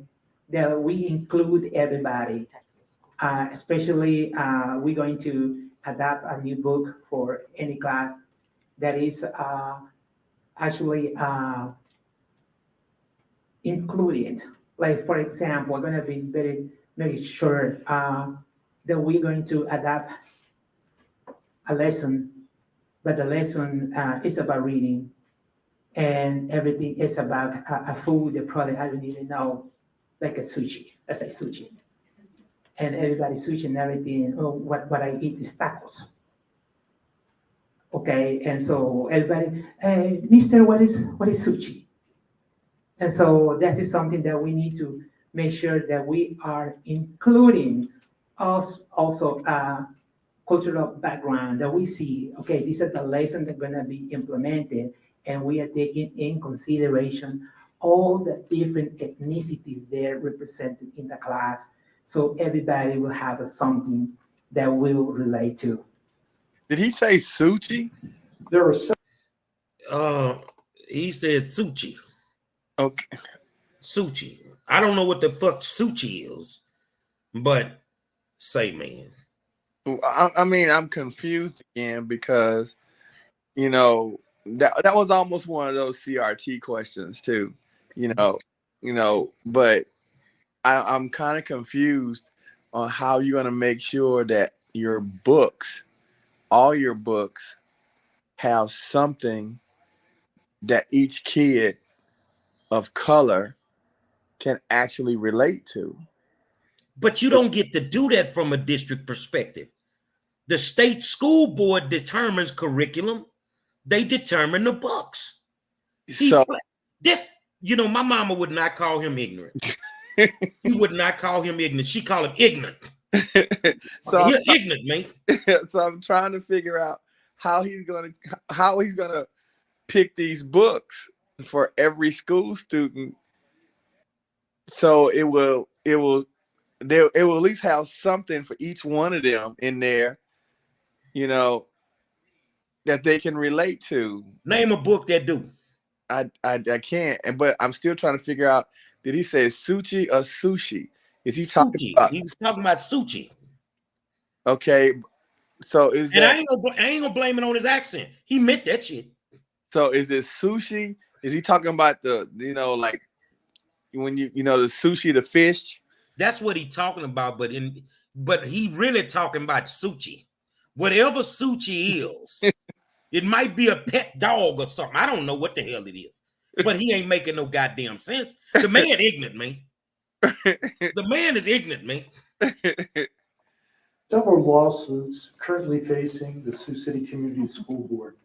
that we include everybody. Especially, we're going to adapt a new book for any class that is actually included. Like, for example, we're going to be very sure that we're going to adapt a lesson, but the lesson is about reading, and everything is about a food, the product I don't even know, like a sushi. Let's say sushi. And everybody's sushi and everything. Oh, what I eat is tacos. Okay, and so everybody, hey, Mister, what is sushi? And so that is something that we need to make sure that we are including us also cultural background, that we see, okay, these are the lessons that are going to be implemented, and we are taking in consideration all the different ethnicities there represented in the class, so everybody will have something that will relate to. Did he say sushi? There are He said sushi. Okay. Sushi. I don't know what the fuck sushi is, but say, man. I mean, I'm confused again because, that was almost one of those CRT questions too, but I'm kind of confused on how you're going to make sure that your books, all your books, have something that each kid of color can actually relate to. But you don't get to do that from a district perspective. The state school board determines curriculum. They determine the books. My mama would not call him ignorant. She would not call him ignorant. She called him ignorant. You're ignorant, man. So I'm trying to figure out how he's gonna pick these books for every school student, so it will at least have something for each one of them in there, that they can relate to. Name a book that do. I can't, but I'm still trying to figure out, did he say sushi or sushi? Is he Sushi. talking about? He was talking about sushi. Okay, so is and that? I ain't gonna blame it on his accent. He meant that shit. So is it sushi? Is he talking about the like when the sushi, the fish? That's what he talking about, but he really talking about sushi. Whatever sushi is, it might be a pet dog or something. I don't know what the hell it is, but he ain't making no goddamn sense. The man ignorant, man. The man is ignorant, man. Several lawsuits currently facing the Sioux City Community School Board.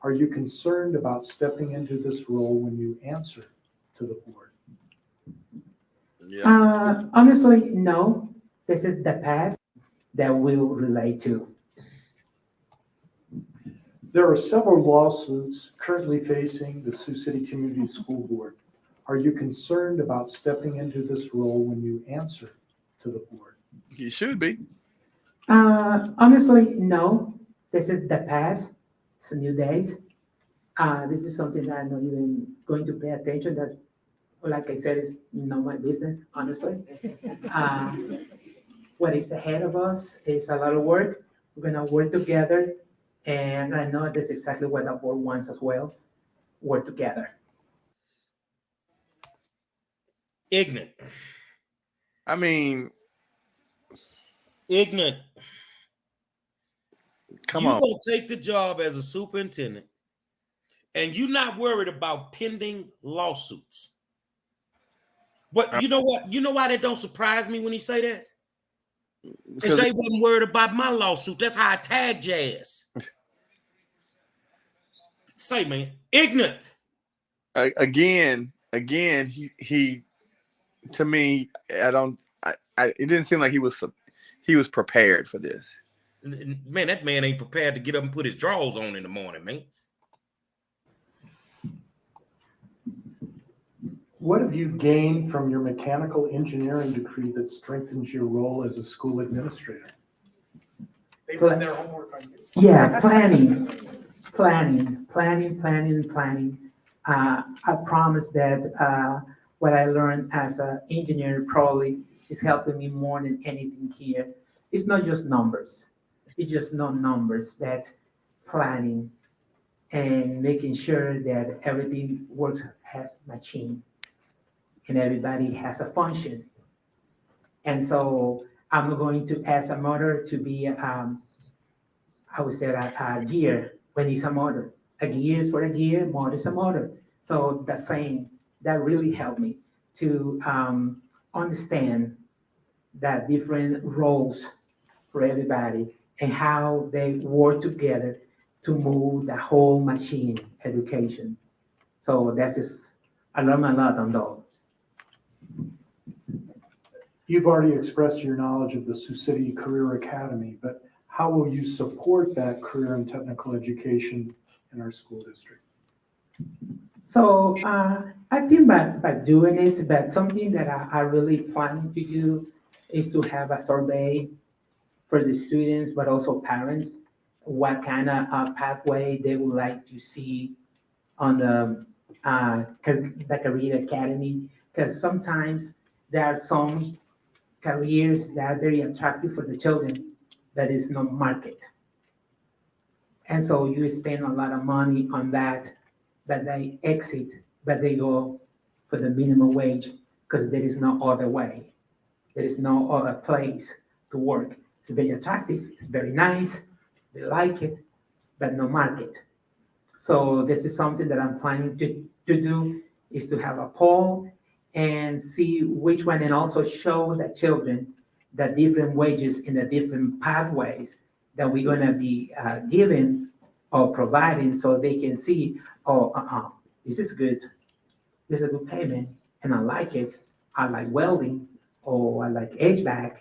Are you concerned about stepping into this role when you answer to the board? Yeah. Honestly, no. This is the past that we'll relate to. There are several lawsuits currently facing the Sioux City Community School Board. Are you concerned about stepping into this role when you answer to the board? He should be. Honestly, no. This is the past. It's new days. This is something that I'm not even going to pay attention. That's like I said, it's not my business, honestly. Uh, what is ahead of us is a lot of work. We're gonna work together, and I know that's exactly what the board wants as well. Work together. Ignorant. I mean, Ignorant. come You on. gonna take the job as a superintendent, and you're not worried about pending lawsuits. But you know what? You know why that don't surprise me when he say that? Because Because they wasn't worried about my lawsuit. That's how I tagged your ass. Say, man, ignorant. again, he to me, it didn't seem like he was prepared for this. Man, that man ain't prepared to get up and put his drawers on in the morning, man. What have you gained from your mechanical engineering degree that strengthens your role as a school administrator? They've done their homework on you. Yeah, planning. I promise that what I learned as an engineer probably is helping me more than anything here. It's not just numbers. It's just not numbers, but planning and making sure that everything works as machine and everybody has a function. And so I'm going to ask a motor to be, I would say, a gear when it's a motor. A gear is for a gear, motor is a motor. So that saying, that really helped me to understand that different roles for everybody and how they work together to move the whole machine education. So that's just, I learned a lot on that. You've already expressed your knowledge of the Sioux City Career Academy, but how will you support that career and technical education in our school district? So I think by doing it, but something that I really planning to do is to have a survey for the students, but also parents, what kind of pathway they would like to see on the career academy. Because sometimes there are some careers that are very attractive for the children that is not market. And so you spend a lot of money on that they exit, but they go for the minimum wage because there is no other way. There is no other place to work. It's very attractive, it's very nice, they like it, but no market. So this is something that I'm planning to do, is to have a poll and see which one, and also show the children the different wages in the different pathways that we're gonna be giving or providing, so they can see, oh, this is good, this is a good payment, and I like it. I like welding, or I like HVAC,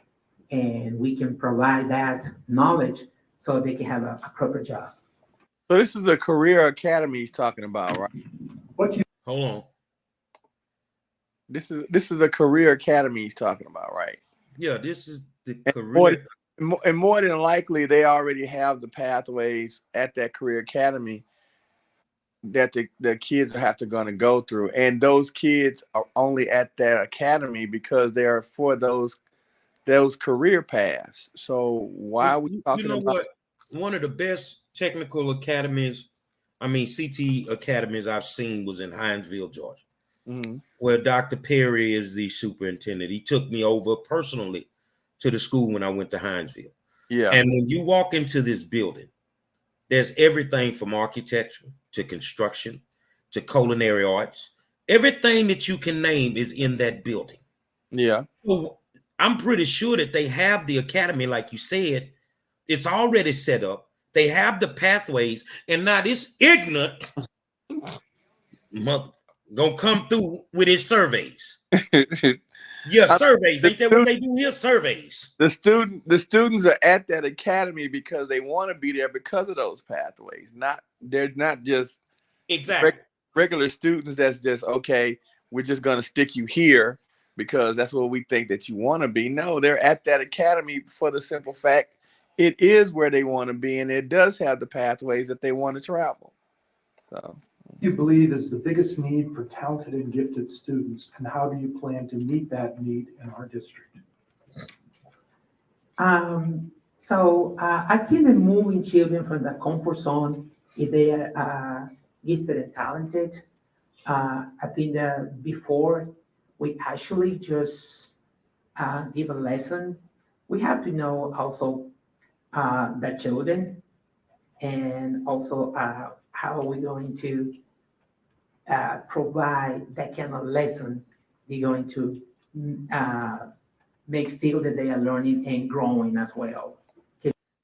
and we can provide that knowledge so they can have a proper job. So this is the career academy he's talking about, right? What do you Hold on. This is the career academy he's talking about, right? Yeah, this is the And career. more than likely, they already have the pathways at that career academy that the kids have to going to go through, and those kids are only at that academy because they're for those career paths. So why are we You talking know about? what? One of the best technical academies, I mean CT academies I've seen was in Hinesville, Georgia, Mhm. where Dr. Perry is the superintendent. He took me over personally to the school when I went to Hinesville. Yeah, And when you walk into this building, there's everything from architecture to construction to culinary arts. Everything that you can name is in that building. yeah. So I'm pretty sure that they have the academy, like you said. It's already set up. They have the pathways, and now this ignorant mother gonna come through with his surveys. Yeah, I- surveys. the, Ain't that what they do here? Surveys. the students are at that academy because they want to be there because of those pathways. They're not just Exactly. regular students that's just okay, we're just going to stick you here because that's what we think that you want to be. No, they're at that academy for the simple fact it is where they want to be, and it does have the pathways that they want to travel. So you believe is the biggest need for talented and gifted students, and how do you plan to meet that need in our district? I think that moving children from the comfort zone, if they are gifted and talented, I think that before we actually just give a lesson, we have to know also the children, and also how are we going to provide that kind of lesson they're going to make feel that they are learning and growing as well.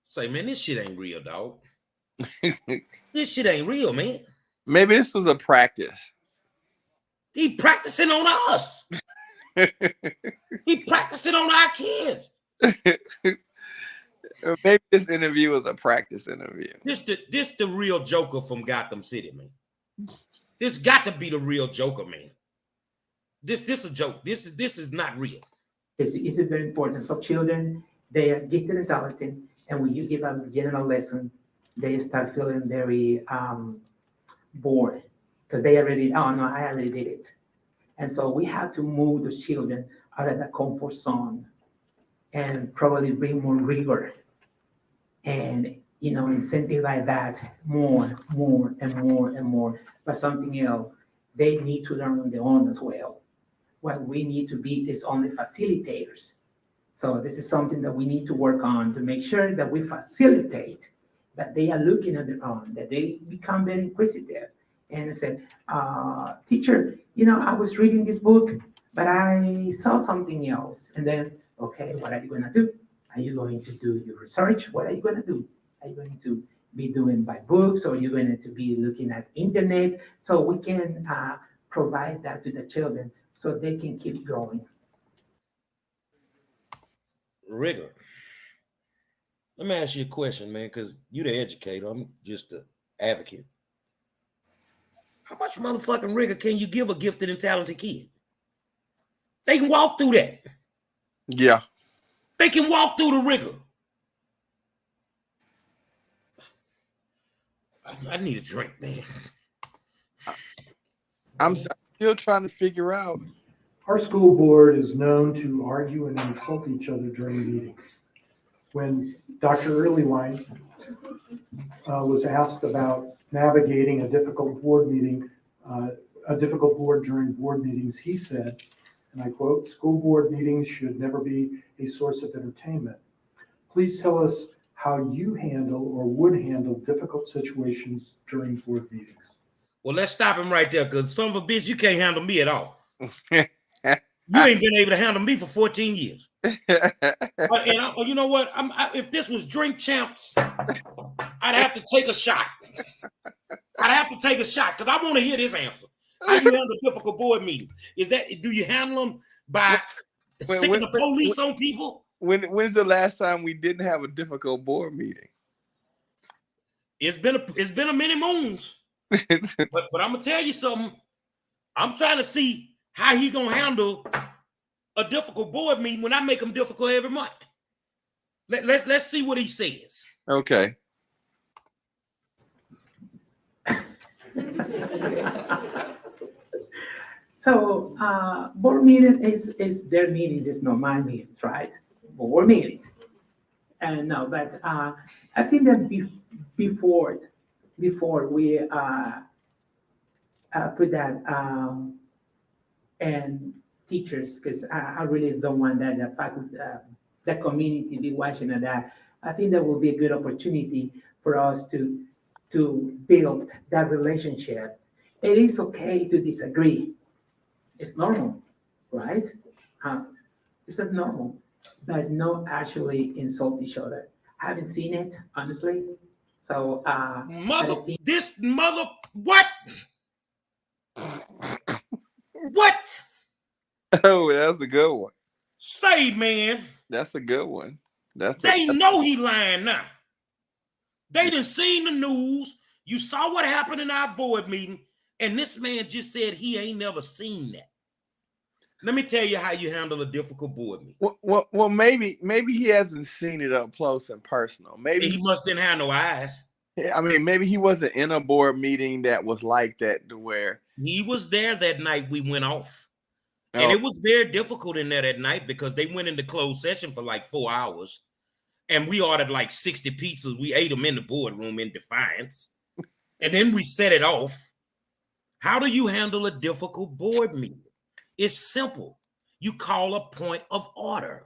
Say, man, this shit ain't real, dog. This shit ain't real, man. Maybe this was a practice. He practicing on us. He practicing on our kids. Maybe this interview was a practice interview. This the real Joker from Gotham City, man. This got to be the real Joker, man. This a joke. This is not real. It's very important. So children, they are gifted and talented, and when you give a general lesson, they start feeling very bored because they already, oh no, I already did it. And so we have to move the children out of the comfort zone and probably bring more rigor and, incentivize that more and more. But something else, they need to learn on their own as well. What we need to be is only facilitators. So this is something that we need to work on to make sure that we facilitate, that they are looking at their own, that they become very inquisitive and say, teacher, I was reading this book, but I saw something else. And then, okay, what are you going to do? Are you going to do your research? What are you going to do? Are you going to be doing by books, or are you going to be looking at internet? So we can provide that to the children so they can keep growing. Rigor. Let me ask you a question, man, because you're the educator. I'm just the advocate. How much motherfucking rigor can you give a gifted and talented kid? They can walk through that. Yeah. They can walk through the rigor. I need a drink, man. I'm still trying to figure out. Our school board is known to argue and insult each other during meetings. When Dr. Earlywine was asked about navigating a difficult board meeting, a difficult board during board meetings, he said, and I quote, "School board meetings should never be a source of entertainment. Please tell us how you handle or would handle difficult situations during board meetings." Well, let's stop him right there, because son of a bitch, you can't handle me at all. You ain't been able to handle me for 14 years. And you know what? If this was Drink Champs, I'd have to take a shot. I'd have to take a shot because I want to hear this answer. How you handle difficult board meetings? Do you handle them by sicking the police on people? When's the last time we didn't have a difficult board meeting? It's been a many moons. but I'm gonna tell you something. I'm trying to see how he gonna handle a difficult board meeting when I make him difficult every month. Let's see what he says. Okay. So board meeting is their meetings, it's not my meetings, right? Board meetings. And no, but I think that before we put that and teachers, because I really don't want that the faculty, the community be watching that. I think that will be a good opportunity for us to build that relationship. It is okay to disagree. It's normal, right? It's not normal, but not actually insult each other. I haven't seen it, honestly. So, what? What? Oh, that's a good one. Say, man. That's a good one. They know he lying now. They done seen the news. You saw what happened in our board meeting, and this man just said he ain't never seen that. Let me tell you how you handle a difficult board meeting. Well, maybe he hasn't seen it up close and personal. Maybe he must didn't have no eyes. I mean, maybe he wasn't in a board meeting that was like that to where. He was there that night we went off. And Oh, it was very difficult in there that night because they went into closed session for like 4 hours. And we ordered like 60 pizzas. We ate them in the boardroom in defiance. And then we set it off. How do you handle a difficult board meeting? It's simple. You call a point of order.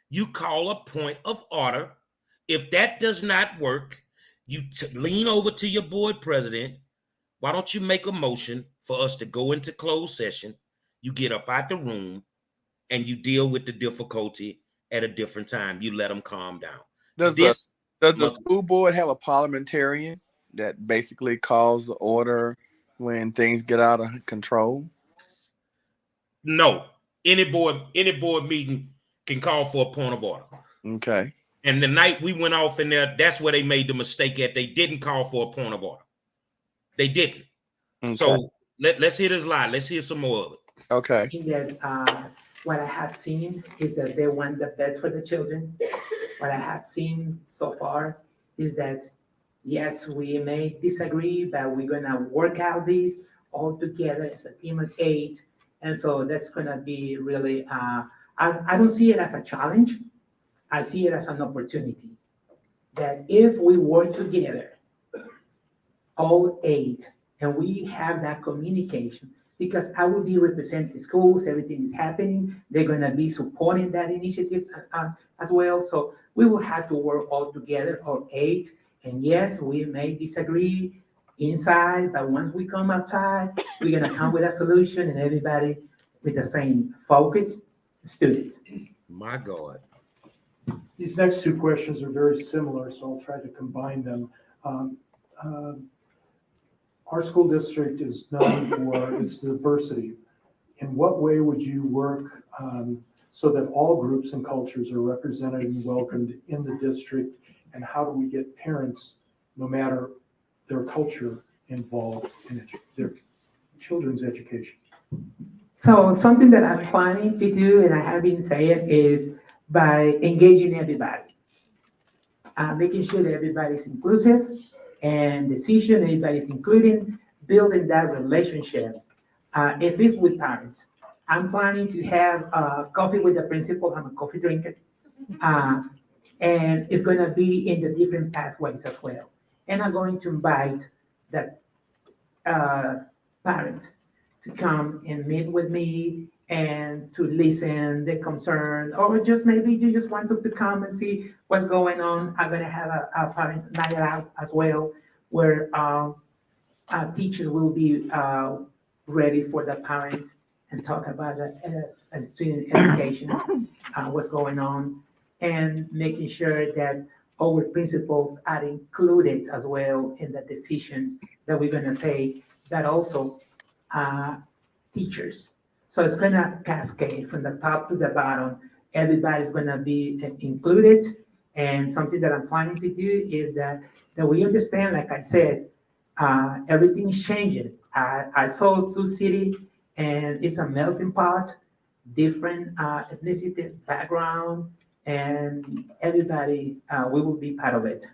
You call a point of order. If that does not work, you lean over to your board president. Why don't you make a motion for us to go into closed session? You get up out the room and you deal with the difficulty at a different time. You let them calm down. does the school board have a parliamentarian that basically calls the order when things get out of control? No. Any board meeting can call for a point of order. Okay. And the night we went off in there, that's where they made the mistake at. They didn't call for a point of order. They didn't. Okay. So let's hear this lie. Let's hear some more of it. Okay. In that, what I have seen is that they want the best for the children. What I have seen so far is that, yes, we may disagree, but we're gonna work out these all together as a team of 8. And so that's gonna be really, I don't see it as a challenge. I see it as an opportunity. That if we work together, all 8, and we have that communication, because I will be representing schools, everything is happening, they're gonna be supporting that initiative as well. So we will have to work all together, all 8. And yes, we may disagree inside, but once we come outside, we're gonna come with a solution and everybody with the same focus, students. My God. These next 2 questions are very similar, so I'll try to combine them. Our school district is known for its diversity. In what way would you work so that all groups and cultures are represented and welcomed in the district? And how do we get parents, no matter their culture, involved in their children's education? So something that I'm planning to do, and I have been saying, is by engaging everybody, making sure that everybody's inclusive and decision, everybody's including, building that relationship. If it's with parents, I'm planning to have coffee with the principal. I'm a coffee drinker. And it's going to be in the different pathways as well. And I'm going to invite the parents to come and meet with me and to listen the concern, or just maybe you just want to come and see what's going on. I'm going to have a parent night out as well, where teachers will be ready for the parents and talk about the student education, what's going on, and making sure that our principals are included as well in the decisions that we're going to take, that also teachers. So it's going to cascade from the top to the bottom. Everybody's going to be included. And something that I'm planning to do is that we understand, like I said, everything's changing. I saw Sioux City, and it's a melting pot, different ethnicity, background, and everybody, we will be part of it.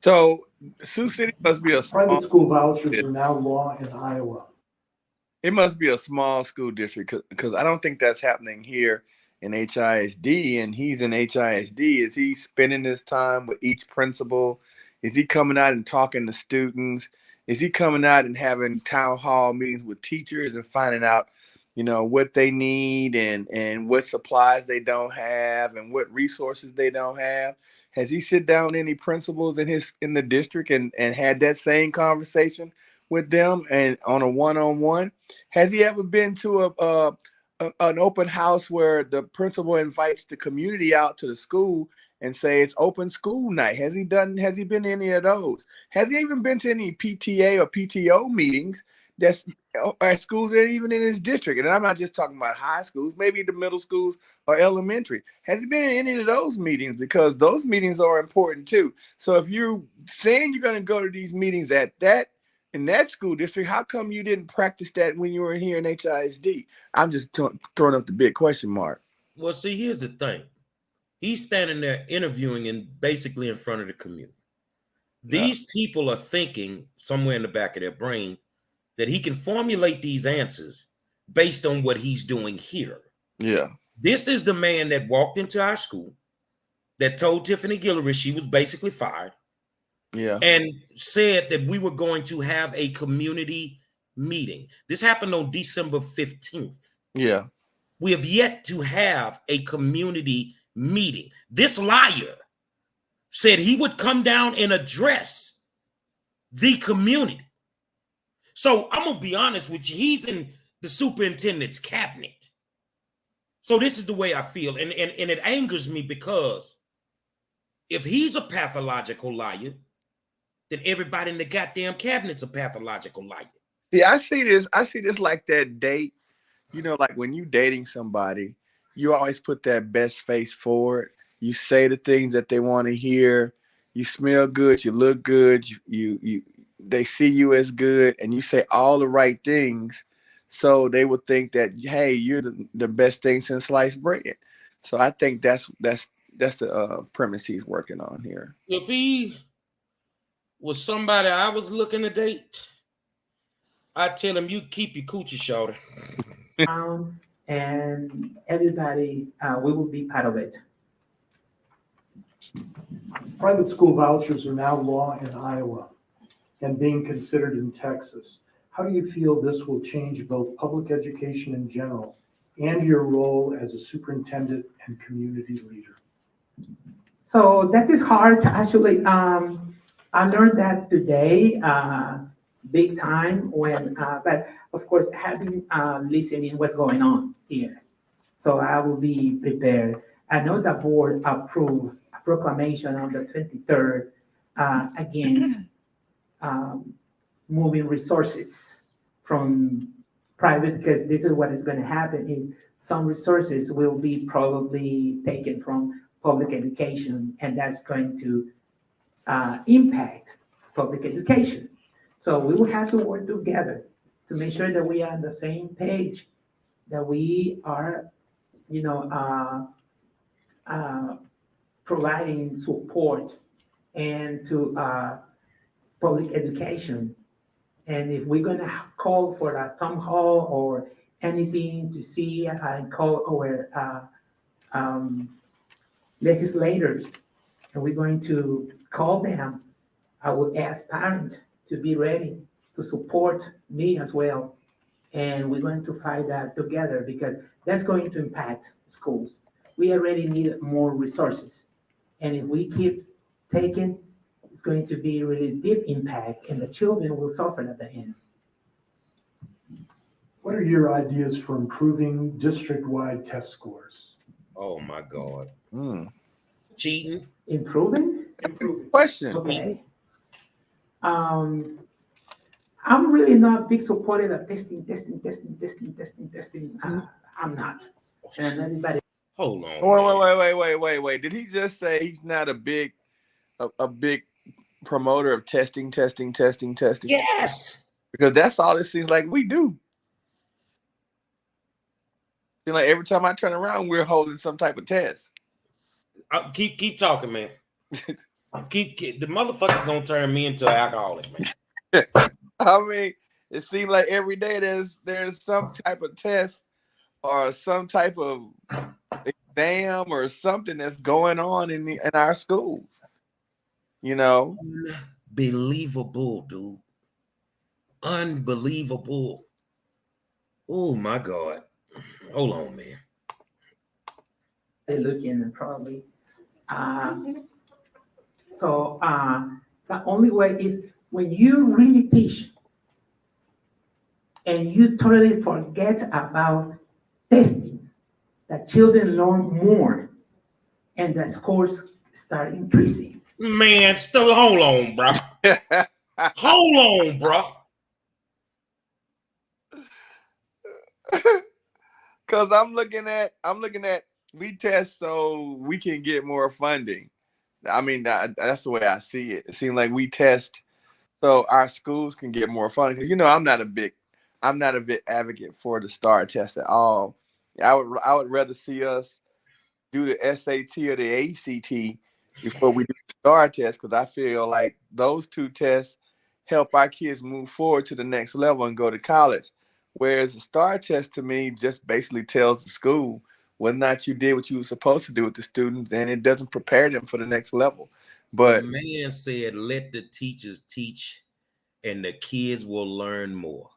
So Sioux City must be a Private school vouchers are now law in Iowa. It must be a small school district, because I don't think that's happening here in HISD, and he's in HISD. Is he spending his time with each principal? Is he coming out and talking to students? Is he coming out and having town hall meetings with teachers and finding out, what they need and what supplies they don't have and what resources they don't have? Has he sit down with any principals in the district and had that same conversation with them and on a one-on-one? Has he ever been to an open house where the principal invites the community out to the school and say it's open school night? Has he been to any of those? Has he even been to any PTA or PTO meetings that's at schools that even in his district? And I'm not just talking about high schools, maybe the middle schools or elementary. Has he been in any of those meetings? Because those meetings are important too. So if you're saying you're going to go to these meetings in that school district, how come you didn't practice that when you were here in HISD? I'm just throwing up the big question mark. Well, see, here's the thing. He's standing there interviewing and basically in front of the community. These people are thinking somewhere in the back of their brain that he can formulate these answers based on what he's doing here. Yeah. This is the man that walked into our school, that told Tiffany Guillory she was basically fired, Yeah. and said that we were going to have a community meeting. This happened on December 15th. Yeah. We have yet to have a community meeting. This liar said he would come down and address the community. So I'm gonna be honest with you, he's in the superintendent's cabinet. So this is the way I feel, and it angers me, because if he's a pathological liar, then everybody in the goddamn cabinet's a pathological liar. Yeah, I see this like that date. You know, like when you dating somebody, you always put that best face forward. You say the things that they want to hear. You smell good, you look good, you they see you as good, and you say all the right things, so they would think that, hey, you're the best thing since sliced bread. So I think that's the premise he's working on here. If he was somebody I was looking to date, I'd tell him, you keep your coochie shorter. And everybody, we will be part of it. Private school vouchers are now law in Iowa and being considered in Texas. How do you feel this will change both public education in general and your role as a superintendent and community leader? So that is hard to actually, I learned that today, big time when, but of course, having listening what's going on here. So I will be prepared. I know the board approved a proclamation on the 23rd against moving resources from private, because this is what is going to happen is some resources will be probably taken from public education, and that's going to impact public education. So we will have to work together to make sure that we are on the same page, that we are, providing support and to public education. And if we're gonna call for a town hall or anything to see and call our legislators, and we're going to call them, I would ask parents to be ready to support me as well. And we're going to fight that together, because that's going to impact schools. We already need more resources. And if we keep taking, it's going to be really deep impact, and the children will suffer at the end. What are your ideas for improving district-wide test scores? Oh my God. Cheating. Improving? Question. Okay. I'm really not a big supporter of testing. I'm not. And everybody. Hold on. Wait. Did he just say he's not a big promoter of testing? Yes. Because that's all it seems like we do. Seems like every time I turn around, we're holding some type of test. Keep talking, man. keep the motherfucker's gonna turn me into an alcoholic, man. I mean, it seems like every day there's some type of test or some type of exam or something that's going on in our schools. You know, Unbelievable, dude. Unbelievable. Oh my God. Hold on, man. They looking and probably. The only way is when you really teach and you totally forget about testing, the children learn more and the scores start increasing. Man, still hold on, bro. Hold on, bro. Cause I'm looking at we test so we can get more funding. I mean, that's the way I see it. It seems like we test so our schools can get more funding. Cause I'm not a big advocate for the STAR test at all. I would rather see us do the SAT or the ACT before we do the STAR test, because I feel like those two tests help our kids move forward to the next level and go to college. Whereas the STAR test to me just basically tells the school whether or not you did what you were supposed to do with the students, and it doesn't prepare them for the next level. The But man said, let the teachers teach and the kids will learn more.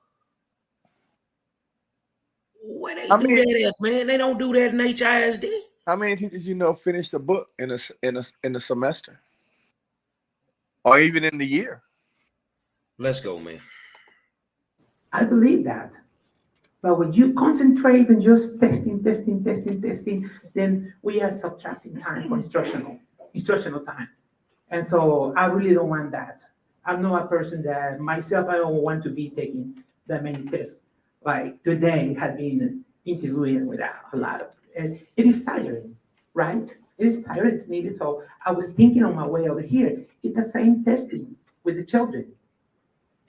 Where they I do mean, that at, man? They don't do that in HISD. how many teachers finish a book in a semester or even in the year? Let's go, man. I believe that. But when you concentrate on just testing, then we are subtracting time for instructional time. And so I really don't want that. I'm not a person that myself, I don't want to be taking that many tests. Like today had been interviewing with a lot of, and it is tiring, right? It is tiring, it's needed. So I was thinking on my way over here, it's the same testing with the children.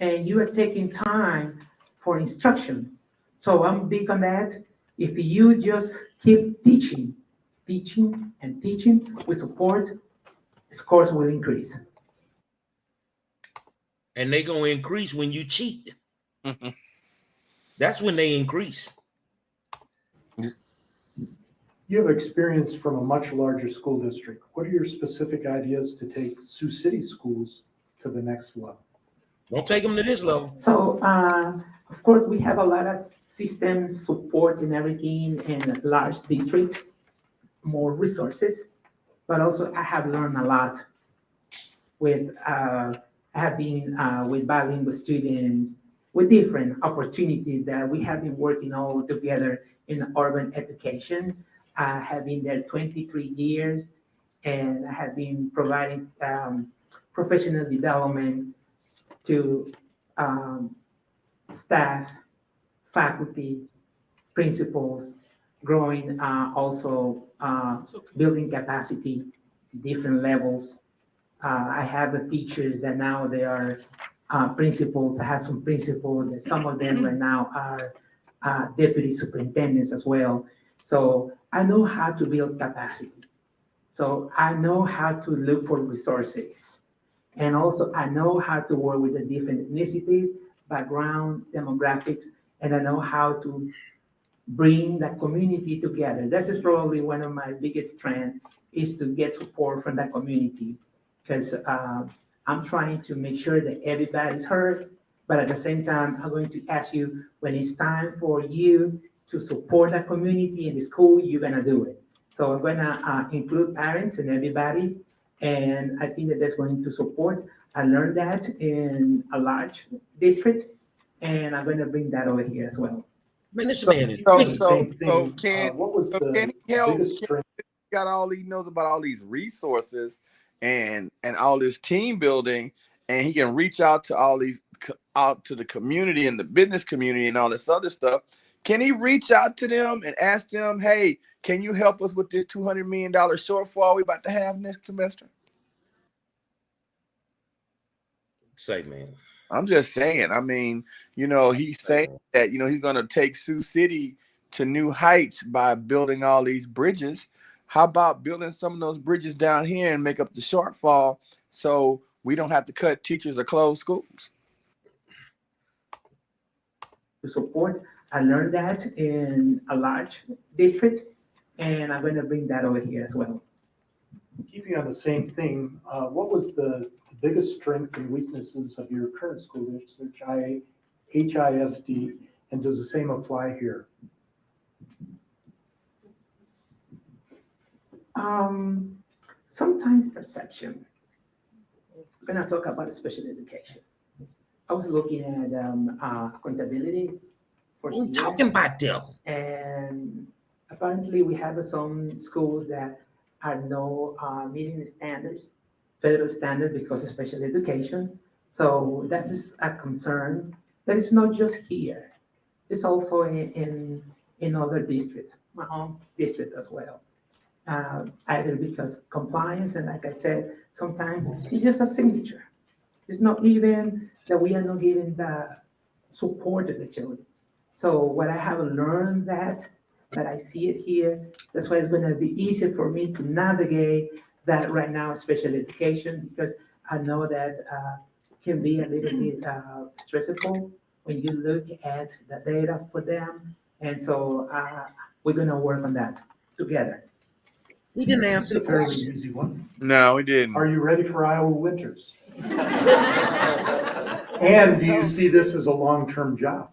And you are taking time for instruction. So I'm big on that. If you just keep teaching with support, scores will increase. And they gonna increase when you cheat. That's when they increase. You have experience from a much larger school district. What are your specific ideas to take Sioux City schools to the next level? Don't take them to this level. So, of course, we have a lot of systems support and everything in large districts, more resources, but also I have learned a lot with, I have been with bilingual students, with different opportunities that we have been working all together in urban education. I have been there 23 years, and I have been providing professional development to staff, faculty, principals, growing also building capacity, different levels. I have the teachers that now they are principals. I have some principals that some of them right now are deputy superintendents as well. So I know how to build capacity. So I know how to look for resources. And also I know how to work with the different ethnicities, background, demographics, and I know how to bring the community together. This is probably one of my biggest strengths is to get support from the community because I'm trying to make sure that everybody's heard, but at the same time, I'm going to ask you when it's time for you to support the community in the school, you're gonna do it. So I'm gonna include parents and everybody, and I think that that's going to support. I learned that in a large district, and I'm gonna bring that over here as well. Man, this So, man is so, The big. so, same so thing. can What was so the can he help? biggest strength? Got all he knows about all these resources and all this team building, and he can reach out to all these out to the community and the business community and all this other stuff. Can he reach out to them and ask them, hey, can you help us with this $200 million shortfall we about to have next semester? Say, man. I'm just saying. I mean, he's saying that, he's going to take Sioux City to new heights by building all these bridges. How about building some of those bridges down here and make up the shortfall so we don't have to cut teachers or close schools? To support. I learned that in a large district, and I'm going to bring that over here as well. Keeping on the same thing, what was the biggest strength and weaknesses of your current school district, HISD, and does the same apply here? Sometimes perception. When I talk about special education, I was looking at accountability for Ain't years, talking about them. and apparently we have some schools that are no meeting the standards, federal standards because of special education. So that is a concern. That is not just here. It's also in other districts, my own district as well. Either because compliance, and like I said, sometimes it's just a signature. It's not even that we are not giving the support to the children. So what I have learned that I see it here, that's why it's going to be easier for me to navigate that right now, special education, because I know that can be a little bit stressful when you look at the data for them. And so we're gonna work on that together. He didn't answer It's the a fairly question. easy one. No, we didn't. Are you ready for Iowa winters? And do you see this as a long-term job?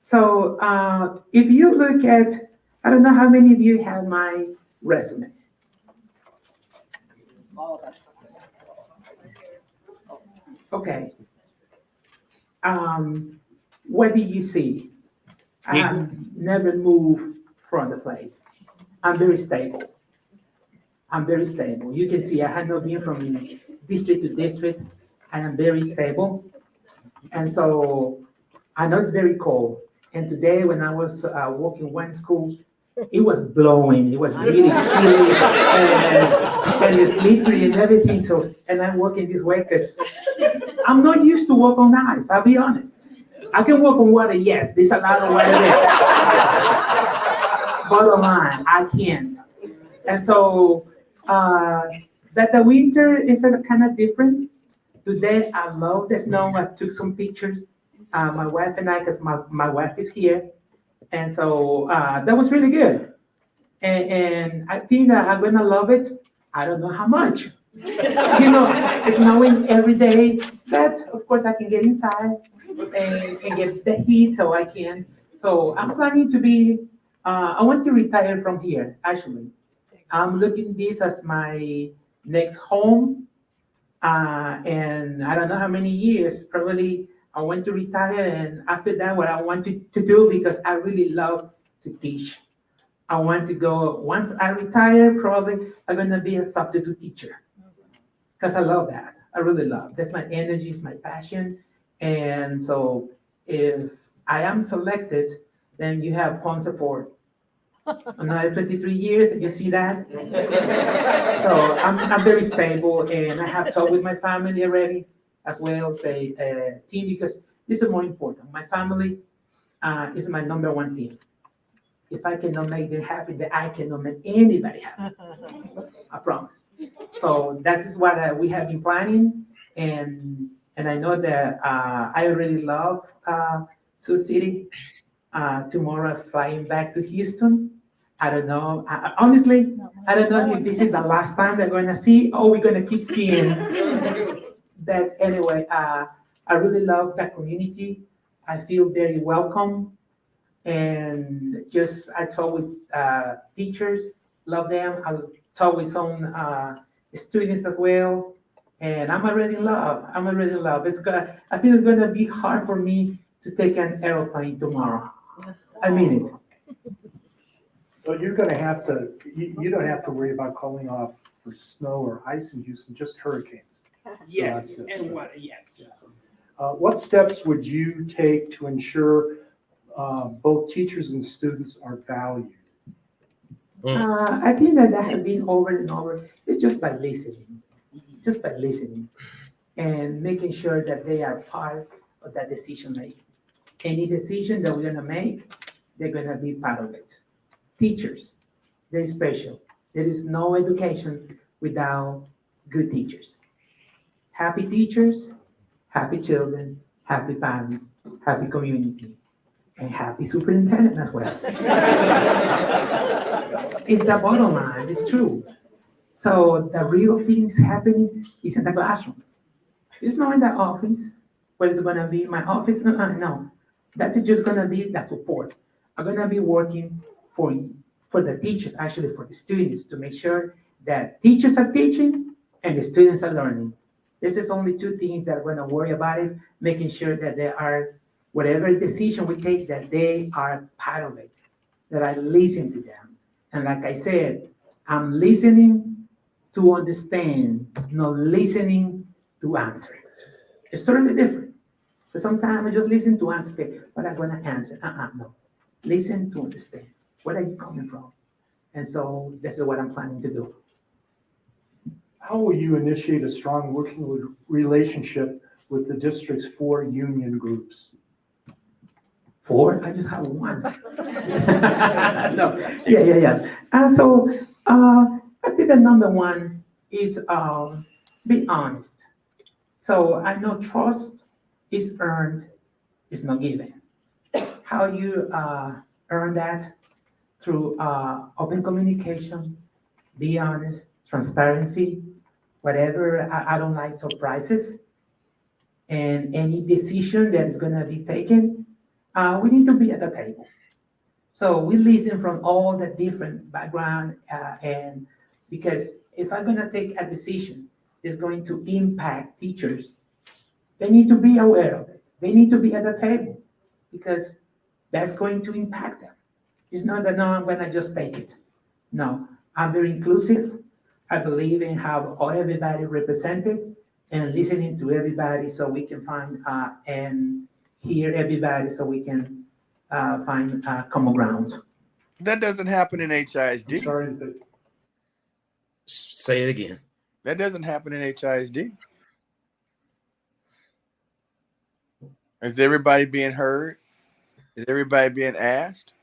So if you look at, I don't know how many of you have my resume. Okay. What do you see? I have never moved from the place. I'm very stable. I'm very stable. You can see I have not been from district to district. I am very stable. And so I know it's very cold. And today when I was walking one school, it was blowing. It was really chilly and it's slippery and everything. So, and I'm walking this way because I'm not used to walk on ice, I'll be honest. I can walk on water, yes, there's a lot of water there. Bottom line, I can't. And so, that the winter is kind of different. Today, I love the snow. I took some pictures, my wife and I, because my wife is here. And so, that was really good. And I think that I'm gonna love it. I don't know how much. It's snowing every day, but of course I can get inside and get the heat, so I can. So I'm planning to be, I want to retire from here, actually. I'm looking this as my next home, and I don't know how many years, probably I want to retire, and after that, what I want to do, because I really love to teach. I want to go, once I retire, probably I'm gonna be a substitute teacher. Because I love that. I really love. That's my energy, it's my passion. And so if I am selected, then you have Ponce for another 23 years, and you see that. So I'm very stable, and I have talked with my family already as well, say team, because this is more important. My family is my number one team. If I cannot make them happy, then I cannot make anybody happy. I promise. So that is what we have been planning, and I know that I already love Sioux City. Tomorrow, flying back to Houston. I don't know. Honestly, I don't know if this is the last time they're going to see, or we're going to keep seeing. But anyway, I really love that community. I feel very welcome. And just I talk with teachers, love them. I talk with some students as well, and I'm already in love. I'm already in love. I think it's gonna be hard for me to take an airplane tomorrow. I mean it. Well, you're gonna have to, you don't have to worry about calling off for snow or ice in Houston, just hurricanes. Yes, So that's it. and what? Yes. What steps would you take to ensure both teachers and students are valued? I think that has been over and over. It's just by listening, and making sure that they are part of that decision making. Any decision that we're gonna make, they're gonna be part of it. Teachers, very special. There is no education without good teachers. Happy teachers, happy children, happy parents, happy community, and happy superintendent as well. It's the bottom line, it's true. So the real things happening is in the classroom. It's not in the office, where it's gonna be my office, no. That's just gonna be the support. I'm gonna be working for the teachers, actually for the students, to make sure that teachers are teaching and the students are learning. This is only two things that we're gonna worry about it, making sure that they are, whatever decision we take, that they are part of it, that I listen to them. And like I said, I'm listening to understand, not listening to answer. It's totally different. But sometimes I just listen to answer, okay, but I'm gonna answer, no. Listen to understand. Where are you coming from? And so this is what I'm planning to do. How will you initiate a strong working relationship with the district's 4 union groups? 4? I just have one. No, yeah. So I I think the number one is be honest. So I know trust is earned, is not given. How you earn that? Through open communication, be honest, transparency, whatever. I don't like surprises. And any decision that is going to be taken, we need to be at the table. So we listen from all the different background, and because if I'm going to take a decision that's going to impact teachers, they need to be aware of it. They need to be at the table because that's going to impact them. It's not that, no, I'm going to just take it. No, I'm very inclusive. I believe in how everybody represented and listening to everybody so we can find and hear everybody so we can find common ground. That doesn't happen in I'm HISD. sorry, but Say it again. That doesn't happen in HISD. Is everybody being heard? Is everybody being asked?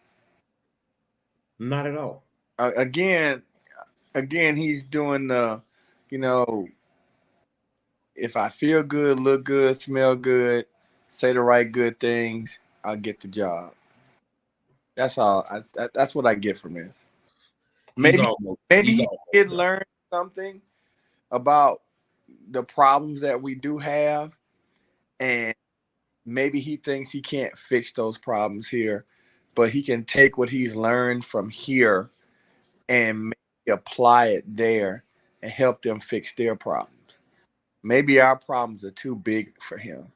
Not at all. Again, he's doing the, you know, if I feel good, look good, smell good, say the right good things, I'll get the job. That's all. That's what I get from this. He's Maybe almost he did done. learn something about the problems that we do have, and maybe he thinks he can't fix those problems here, but he can take what he's learned from here and maybe apply it there and help them fix their problems. Maybe our problems are too big for him.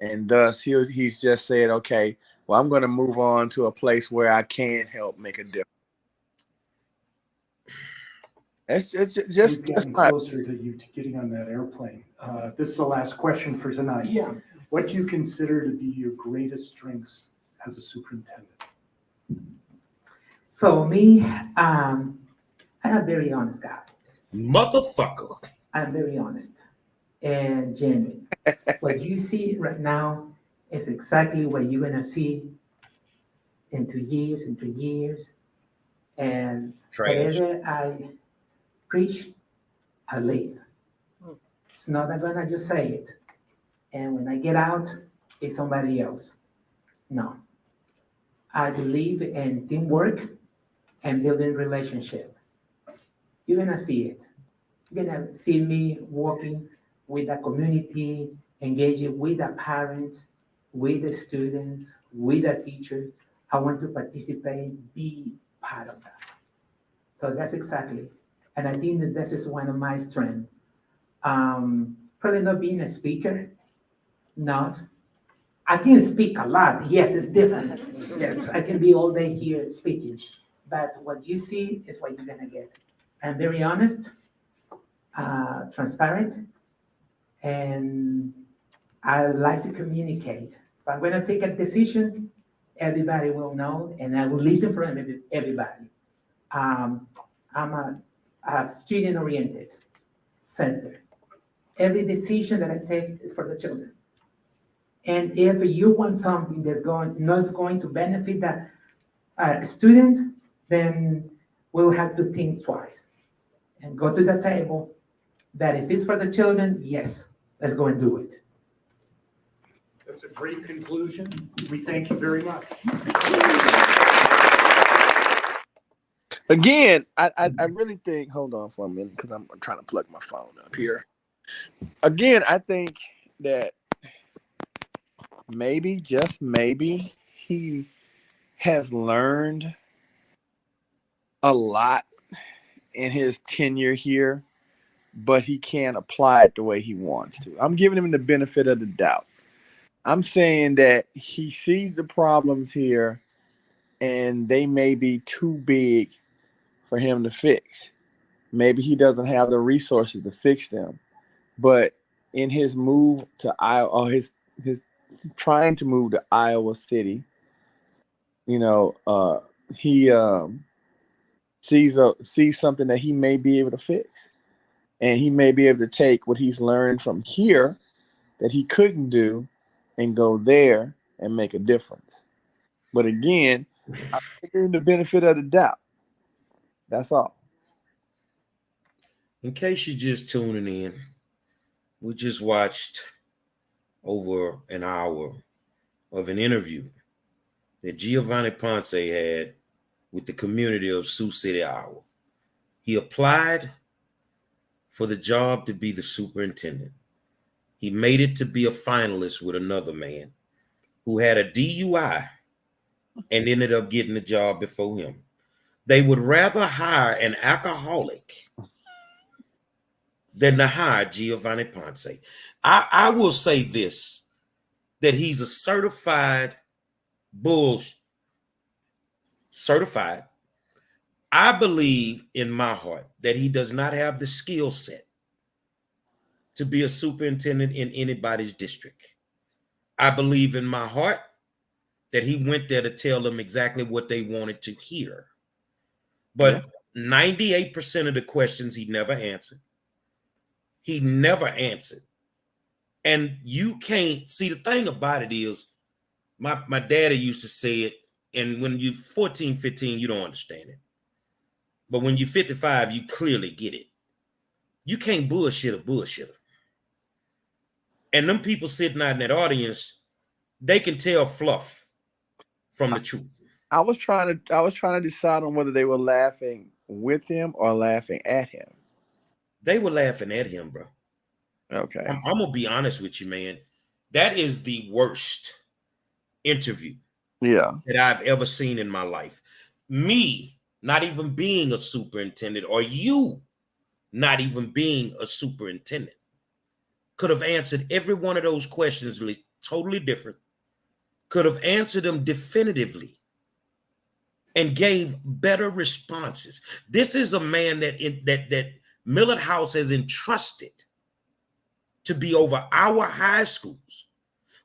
And thus he's just said, okay, well, I'm going to move on to a place where I can help make a difference. It's just we've gotten closer to you getting on that airplane. This is the last question for tonight. Yeah. What do you consider to be your greatest strengths as a superintendent? So me, I'm a very honest guy. Motherfucker. I'm very honest and genuine. What you see right now is exactly what you're gonna see in 2 years, in 3 years. And Trash. whatever I preach, I live. It's not I'm gonna just say it. And when I get out, it's somebody else. No. I believe in teamwork and building relationship. You're gonna see it. You're gonna see me working with the community, engaging with the parents, with the students, with the teachers. I want to participate, be part of that. So that's exactly, and I think that this is one of my strengths. Probably not being a speaker, not. I can speak a lot. Yes, it's different. Yes, I can be all day here speaking. But what you see is what you're gonna get. I'm very honest, transparent, and I like to communicate. If I'm gonna take a decision, everybody will know, and I will listen from everybody. I'm a student-oriented center. Every decision that I take is for the children. And if you want something that's not going to benefit the student, then we'll have to think twice and go to the table that if it's for the children, yes, let's go and do it. That's a great conclusion. We thank you very much. Again, I really think, hold on for a minute, because I'm trying to plug my phone up here. Again, I think that maybe, just maybe, he has learned a lot in his tenure here, but he can't apply it the way he wants to. I'm giving him the benefit of the doubt. I'm saying that he sees the problems here and they may be too big for him to fix. Maybe he doesn't have the resources to fix them. But in his move to Iowa, or his trying to move to Iowa City, he sees something that he may be able to fix, and he may be able to take what he's learned from here that he couldn't do, and go there and make a difference. But again, I'm giving him the benefit of the doubt. That's all. In case you're just tuning in, we just watched over an hour of an interview that Geovanni Ponce had with the community of Sioux City, Iowa. He applied for the job to be the superintendent. He made it to be a finalist with another man who had a DUI and ended up getting the job before him. They would rather hire an alcoholic than to hire Geovanni Ponce. I will say this, that he's a certified certified. I believe in my heart that he does not have the skill set to be a superintendent in anybody's district. I believe in my heart that he went there to tell them exactly what they wanted to hear. But 98% of the questions he never answered. He never answered. And you can't see, the thing about it is, my daddy used to say it, and when you're 14, 15, you don't understand it. But when you're 55, you clearly get it. You can't bullshit a bullshitter. And them people sitting out in that audience, they can tell fluff from the truth. I was trying to decide on whether they were laughing with him or laughing at him. They were laughing at him, bro. Okay. I'm gonna be honest with you, man. That is the worst interview that I've ever seen in my life. Me not even being a superintendent, or you not even being a superintendent, could have answered every one of those questions totally different, could have answered them definitively and gave better responses. This is a man that Millard House has entrusted to be over our high schools,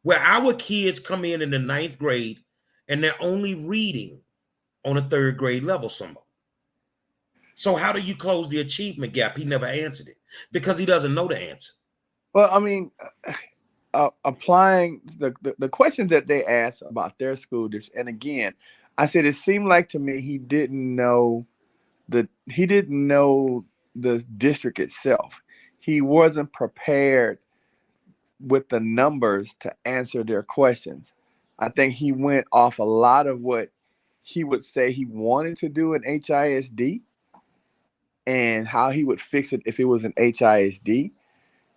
where our kids come in the 9th grade and they're only reading on a 3rd grade level somewhere. So how do you close the achievement gap? He never answered it because he doesn't know the answer. Well, I mean, applying the questions that they asked about their school district, and again, I said it seemed like to me he didn't know the district itself. He wasn't prepared with the numbers to answer their questions. I think he went off a lot of what he would say he wanted to do in HISD and how he would fix it if it was an HISD.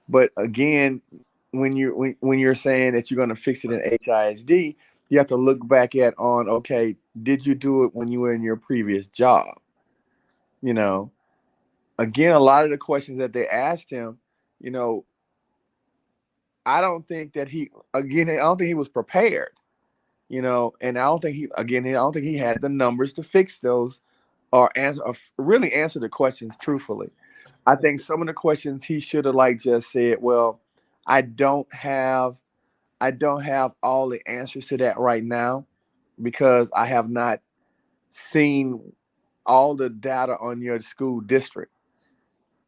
But again, when you're saying that you're going to fix it in HISD, you have to look back at okay, did you do it when you were in your previous job? Again, a lot of the questions that they asked him, I don't think he was prepared, and I don't think he had the numbers to fix those or really answer the questions truthfully. I think some of the questions he should have just said, well, I don't have all the answers to that right now because I have not seen all the data on your school district.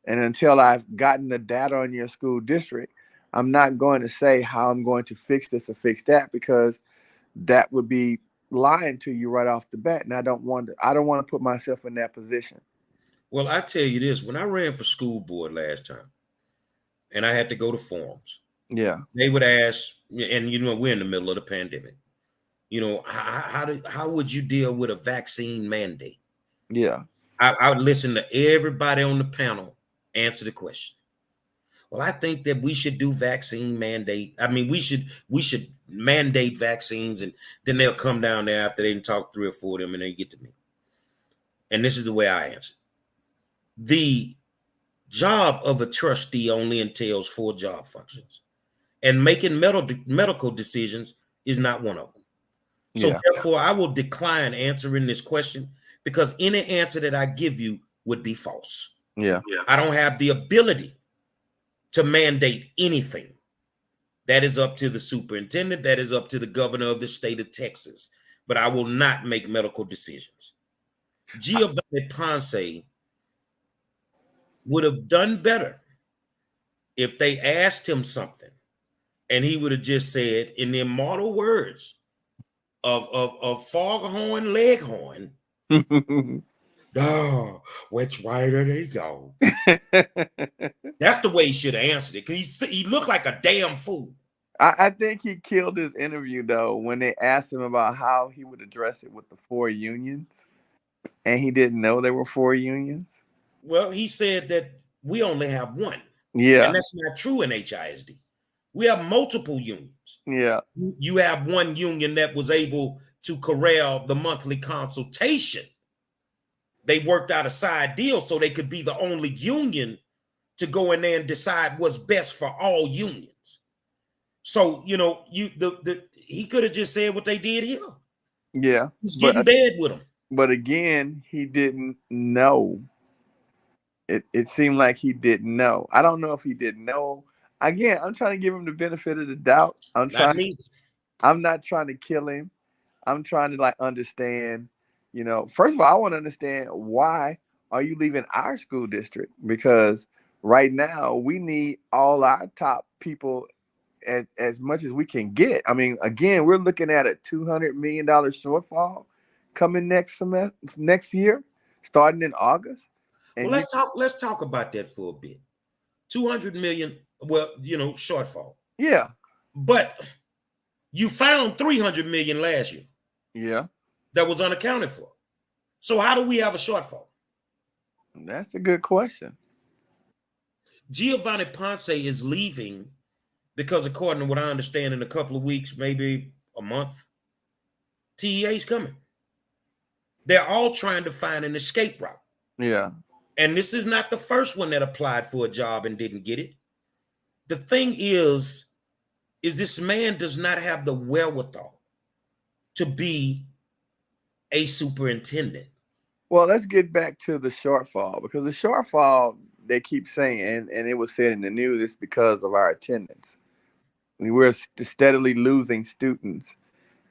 And until I've gotten the data on your school district, I'm not going to say how I'm going to fix this or fix that, because that would be lying to you right off the bat. And I don't want to put myself in that position. Well, I tell you this, when I ran for school board last time and I had to go to forums, they would ask, and we're in the middle of the pandemic, how would you deal with a vaccine mandate? I would listen to everybody on the panel answer the question. Well, I think that we should do vaccine mandate. I mean, we should mandate vaccines, and then they'll come down there after they can talk 3 or 4 of them and they get to me. And this is the way I answer. The job of a trustee only entails 4 job functions, and making medical decisions is not one of them. So therefore, I will decline answering this question because any answer that I give you would be false. I don't have the ability to mandate anything. That is up to the superintendent. That is up to the governor of the state of Texas. But I will not make medical decisions. Geovanni Ponce would have done better if they asked him something and he would have just said, in the immortal words of Foghorn Leghorn, Oh, which way do they go? That's the way he should have answered it, because he looked like a damn fool. I think he killed his interview though when they asked him about how he would address it with the 4 unions, and he didn't know there were 4 unions. Well, he said that we only have one. Yeah. And that's not true in HISD. We have multiple unions. Yeah. You have one union that was able to corral the monthly consultation. They worked out a side deal so they could be the only union to go in there and decide what's best for all unions. So, you know, he could have just said what they did here. Yeah. He's getting bad with them. But again, he didn't know. It seemed like he didn't know. I don't know if he didn't know. Again, I'm trying to give him the benefit of the doubt. I'm not trying to kill him. I'm trying to like understand, you know, first of all, I want to understand, why are you leaving our school district? Because right now we need all our top people as much as we can get. I mean, again, we're looking at a $200 million shortfall coming next year, starting in August. And well, let's talk about that for a bit. 200 million, well, you know, shortfall. Yeah. But you found 300 million last year. Yeah. That was unaccounted for. So how do we have a shortfall? That's a good question. Geovanni Ponce is leaving because, according to what I understand, in a couple of weeks, maybe a month, TEA is coming. They're all trying to find an escape route. Yeah. And this is not the first one that applied for a job and didn't get it. The thing is this man does not have the wherewithal to be a superintendent. Well, let's get back to the shortfall, because the shortfall, they keep saying, and it was said in the news, it's because of our attendance. I mean, we're steadily losing students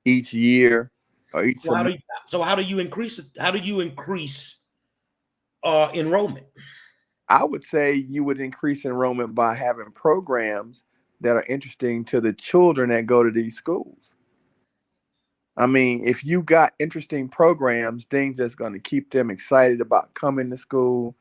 each year or each semester. So how do you increase it? How do you increase enrollment? I would say you would increase enrollment by having programs that are interesting to the children that go to these schools. I mean, if you got interesting programs, things that's going to keep them excited about coming to school,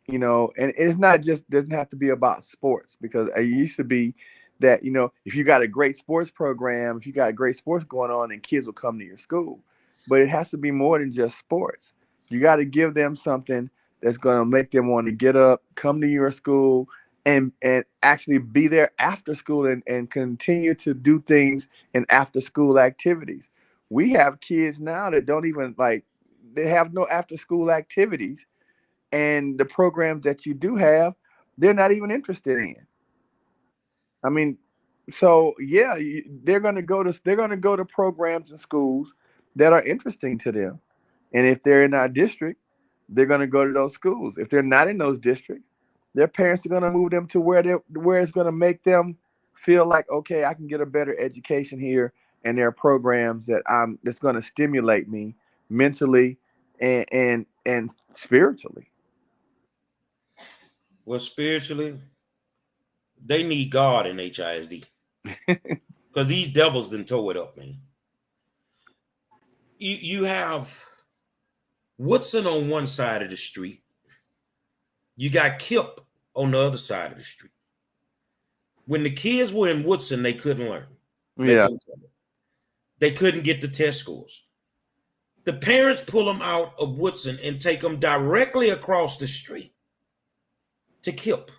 you know, and it's not just, doesn't have to be about sports, because it used to be that, you know, if you got a great sports program, if you got great sports going on, then kids will come to your school. But it has to be more than just sports. You got to give them something that's going to make them want to get up, come to your school, and actually be there after school and continue to do things in after school activities. We have kids now that don't even they have no after school activities, and the programs that you do have, they're not even interested in. I mean, so yeah, they're going to go to programs in schools that are interesting to them. And if they're in our district, they're going to go to those schools. If they're not in those districts, their parents are going to move them to where it's going to make them feel like, okay, I can get a better education here, and there are programs that's going to stimulate me mentally and spiritually. Well, spiritually, they need God in HISD, because these devils done tore it up, man. You have Woodson on one side of the street. You got Kip on the other side of the street. When the kids were in Woodson, they couldn't learn. They couldn't get the test scores. The parents pull them out of Woodson and take them directly across the street to Kip.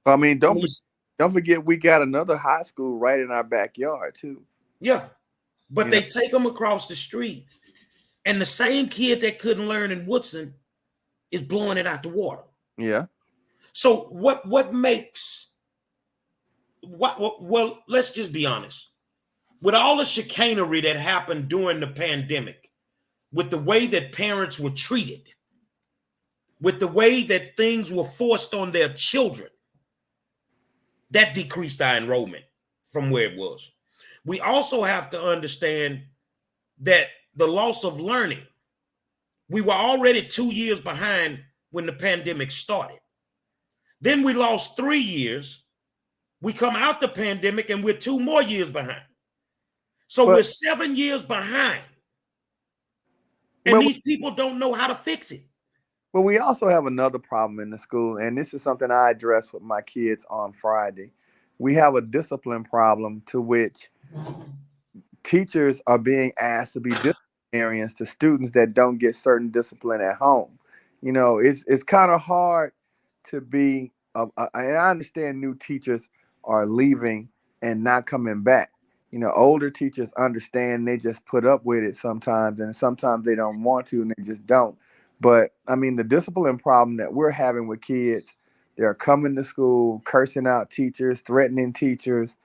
I mean, don't forget we got another high school right in our backyard too. Yeah, but they take them across the street, and the same kid that couldn't learn in Woodson is blowing it out the water. Yeah. So what makes well, let's just be honest. With all the chicanery that happened during the pandemic, with the way that parents were treated, with the way that things were forced on their children, that decreased our enrollment from where it was. We also have to understand that the loss of learning, we were already 2 years behind when the pandemic started. Then we lost 3 years. We come out the pandemic and we're 2 more years behind. So we're 7 years behind. And these people don't know how to fix it. But we also have another problem in the school, and this is something I addressed with my kids on Friday. We have a discipline problem to which teachers are being asked to be disciplinarians to students that don't get certain discipline at home. It's kind of hard to be. I understand new teachers are leaving and not coming back. Older teachers understand, they just put up with it sometimes, and sometimes they don't want to, and they just don't. But I mean, the discipline problem that we're having with kids, they're coming to school, cursing out teachers, threatening teachers,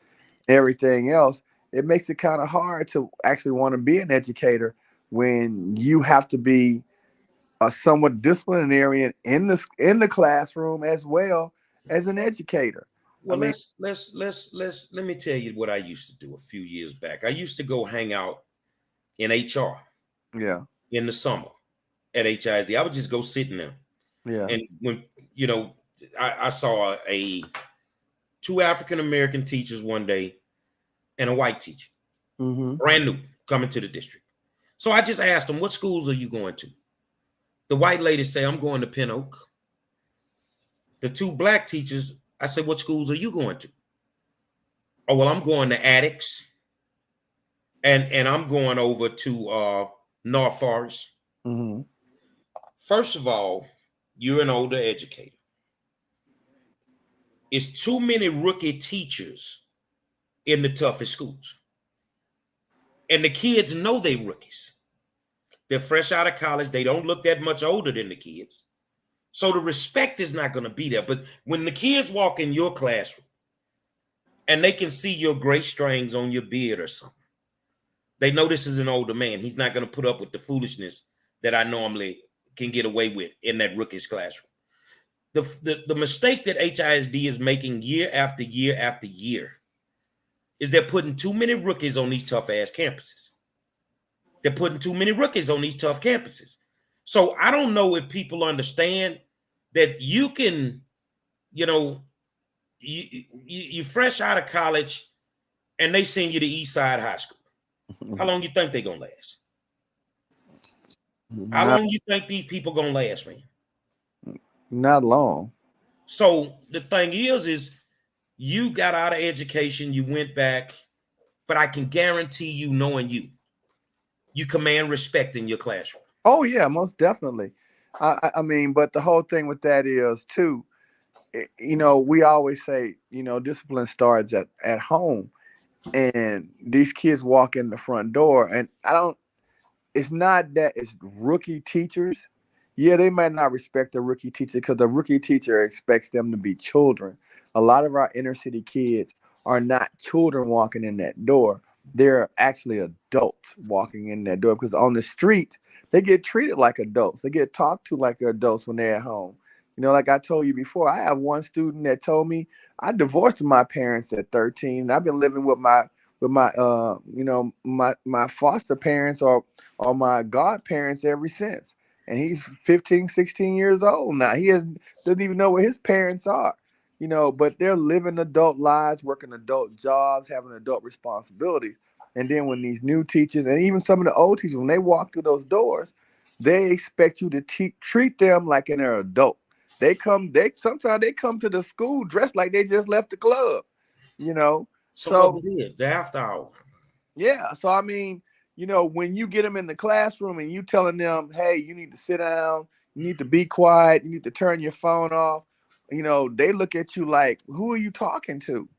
everything else. It makes it kind of hard to actually want to be an educator when you have to be a somewhat disciplinarian in the classroom as well as an educator. I Well, mean, let me tell you what I used to do a few years back. I used to go hang out in HR yeah, in the summer at HISD. I would just go sit in there. yeah, And when, you know, I saw two African American teachers one day and a white teacher, mm-hmm, brand new, coming to the district. So I just asked them, what schools are you going to? The white lady say, I'm going to Pin Oak. The two black teachers, I said, what schools are you going to? Oh, well, I'm going to Attucks, and I'm going over to North Forest. mm-hmm. First of all, you're an older educator. It's too many rookie teachers in the toughest schools. And the kids know they rookies. They're fresh out of college. They don't look that much older than the kids. So the respect is not going to be there. But when the kids walk in your classroom and they can see your gray strings on your beard or something, they know this is an older man. He's not going to put up with the foolishness that I normally can get away with in that rookie's classroom. The mistake that HISD is making year after year after year is they're putting too many rookies on these tough ass campuses. They're putting too many rookies on these tough campuses. So I don't know if people understand that you can, you fresh out of college and they send you to East Side High School. How long you think they're gonna last? How not long you think these people gonna last, man? not long. So the thing is you got out of education, you went back, but I can guarantee you, knowing you command respect in your classroom. Oh yeah, most definitely. I mean, but the whole thing with that is too. We always say, discipline starts at home, and these kids walk in the front door, and I don't. It's not that it's rookie teachers. Yeah, they might not respect the rookie teacher because the rookie teacher expects them to be children. A lot of our inner city kids are not children walking in that door. They're actually adults walking in that door because on the street, they get treated like adults. They get talked to like adults when they're at home. Like I told you before, I have one student that told me I divorced my parents at 13. And I've been living with my foster parents or my godparents ever since. And he's 15, 16 years old now. Doesn't even know where his parents are, but they're living adult lives, working adult jobs, having adult responsibilities. And then when these new teachers and even some of the old teachers, when they walk through those doors, they expect you to treat them like an adult. Sometimes they come to the school dressed like they just left the club, you know. So what So we did, the after hour. yeah, so I mean, when you get them in the classroom and you telling them, hey, you need to sit down, you need to be quiet, you need to turn your phone off, they look at you like, who are you talking to?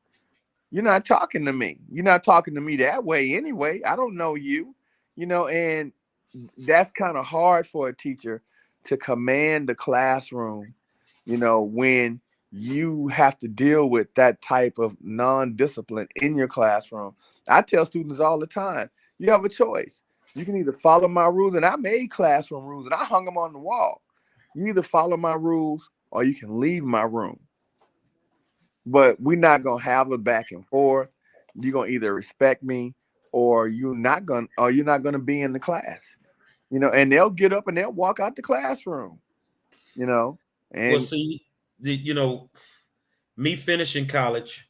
You're not talking to me. You're not talking to me that way anyway. I don't know you, and that's kind of hard for a teacher to command the classroom, when you have to deal with that type of non-discipline in your classroom. I tell students all the time, you have a choice. You can either follow my rules, and I made classroom rules and I hung them on the wall. You either follow my rules or you can leave my room. But we're not gonna have a back and forth. You're gonna either respect me or you're not gonna be in the class. And they'll get up and they'll walk out the classroom, you know. Well, And see, me finishing college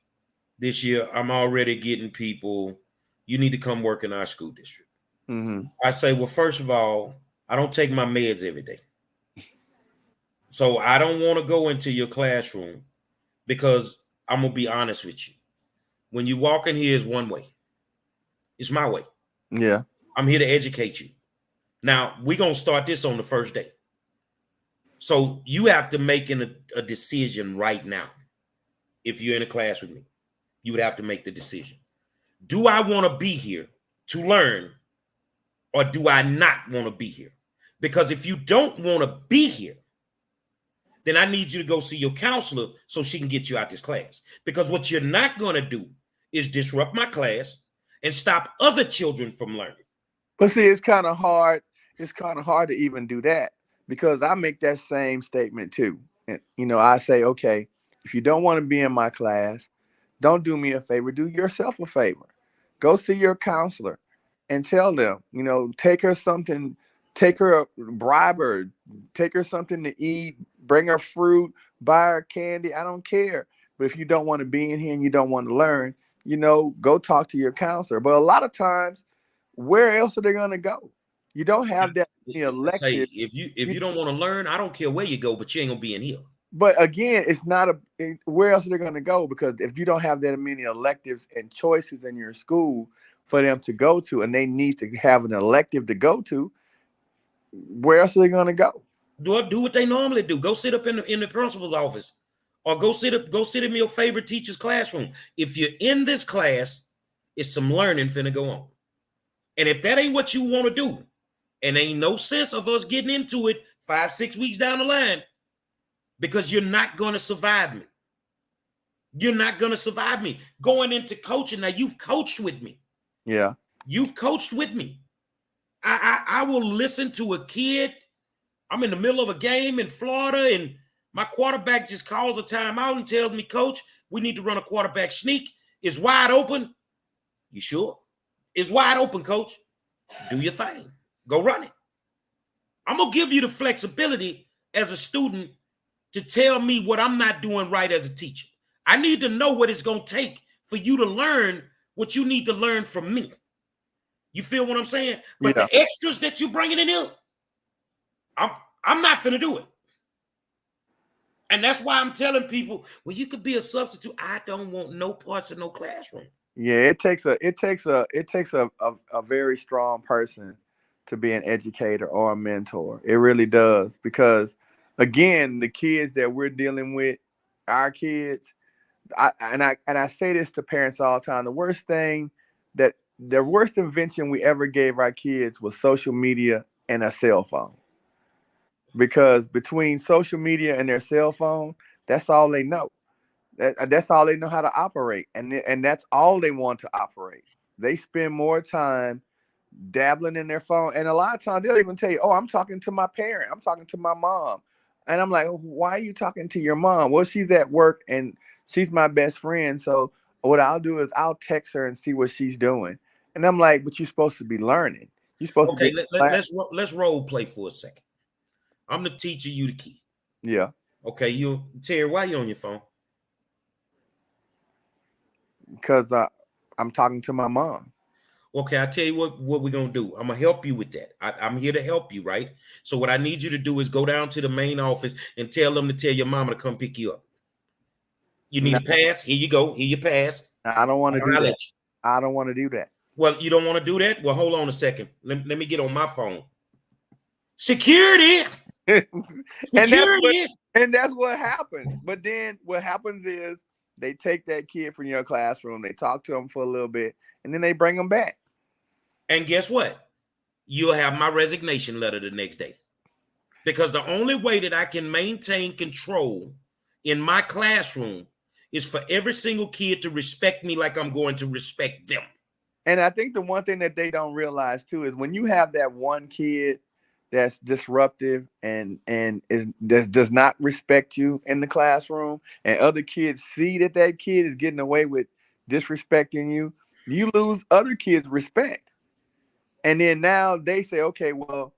this year, I'm already getting people, you need to come work in our school district. mhm. I say, well, first of all, I don't take my meds every day. So I don't want to go into your classroom because I'm going to be honest with you. When you walk in here is one way. It's my way. Yeah. I'm here to educate you. Now, we're going to start this on the first day. So you have to make a decision right now. If you're in a class with me, you would have to make the decision. Do I want to be here to learn, or do I not want to be here? Because if you don't want to be here, then I need you to go see your counselor so she can get you out this class. Because what you're not going to do is disrupt my class and stop other children from learning. But see, it's kind of hard. It's kind of hard to even do that because I make that same statement too. And, I say, okay, if you don't want to be in my class, don't do me a favor. Do yourself a favor. Go see your counselor and tell them, take her something, bribe her, take her something to eat, bring her fruit, buy her candy. I don't care. But if you don't want to be in here and you don't want to learn, go talk to your counselor. But a lot of times, where else are they going to go? You don't have that elective. If you don't want to learn, I don't care where you go, but you ain't gonna be in here. But again, it's not where else are they going to go? Because if you don't have that many electives and choices in your school for them to go to, and they need to have an elective to go to, where else are they going to go? Do what they normally do. Go sit up in the principal's office, or go sit in your favorite teacher's classroom. If you're in this class, it's some learning finna go on. And if that ain't what you want to do, and ain't no sense of us getting into it 5-6 weeks down the line, because you're not going to survive me. You're not going to survive me. Going into coaching, now you've coached with me. Yeah. You've coached with me. I will listen to a kid. I'm in the middle of a game in Florida, and my quarterback just calls a timeout and tells me, Coach, we need to run a quarterback sneak. It's wide open. You sure? It's wide open, Coach. Do your thing. Go run it. I'm going to give you the flexibility as a student to tell me what I'm not doing right as a teacher. I need to know what it's going to take for you to learn what you need to learn from me. You feel what I'm saying? But Yeah. the extras that you're bringing in here, I'm not finna do it. And that's why I'm telling people, well, you could be a substitute. I don't want no parts of no classroom. Yeah, it takes a very strong person to be an educator or a mentor. It really does, because again, the kids that we're dealing with, our kids, I say this to parents all the time. The worst invention we ever gave our kids was social media and a cell phone. Because between social media and their cell phone, that's all they know. That's all they know how to operate, and that's all they want to operate. They spend more time dabbling in their phone, and a lot of times they'll even tell you, "Oh, I'm talking to my parent. I'm talking to my mom," and I'm like, "Why are you talking to your mom?" Well, she's at work and she's my best friend, so what I'll do is I'll text her and see what she's doing, and I'm like, "But you're supposed to be learning. You're supposed to Okay, be." let's role play for a second. I'm the teacher, you the kid. Yeah. Okay, Terry, why you on your phone? Because I'm talking to my mom. Okay, I tell you what we're gonna do. I'm gonna help you with that. I'm here to help you, right? So what I need you to do is go down to the main office and tell them to tell your mama to come pick you up. You need No. a pass? Here you go. Here you pass. I don't want to do I'll that. let you. I don't want to do that. Well, you don't want to do that? Well, hold on a second. Let me get on my phone. Security. Security. And that's what happens. But then what happens is they take that kid from your classroom, they talk to him for a little bit, and then they bring him back. And guess what? You'll have my resignation letter the next day. Because the only way that I can maintain control in my classroom is for every single kid to respect me like I'm going to respect them. And I think the one thing that they don't realize too is when you have that one kid that's disruptive and does not respect you in the classroom, and other kids see that kid is getting away with disrespecting you, you lose other kids' respect. And then now they say, okay, well,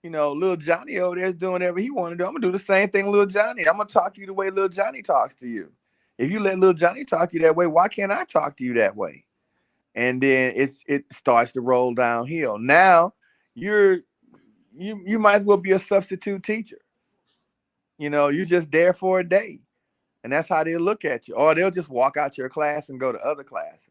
little Johnny over there is doing whatever he want to do. I'm gonna do the same thing, little Johnny. I'm gonna talk to you the way little Johnny talks to you. If you let little Johnny talk to you that way, why can't I talk to you that way? And then it starts to roll downhill. Now you might as well be a substitute teacher. you're just there for a day. And that's how they'll look at you. Or they'll just walk out your class and go to other classes.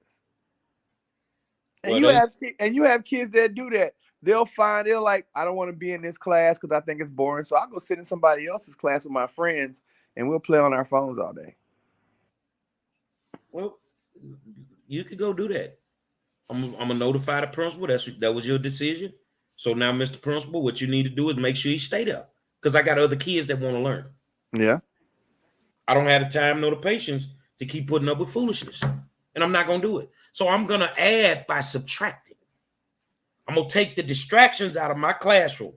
And Well, you have kids that do that. They're like, I don't want to be in this class because I think it's boring. So I'll go sit in somebody else's class with my friends and we'll play on our phones all day. well, you could go do that. I'm gonna notify the principal. That was your decision. So now, Mr. Principal, what you need to do is make sure you stay there. Because I got other kids that want to learn. Yeah. I don't have the time nor the patience to keep putting up with foolishness. And I'm not gonna do it. So I'm gonna add by subtracting. I'm gonna take the distractions out of my classroom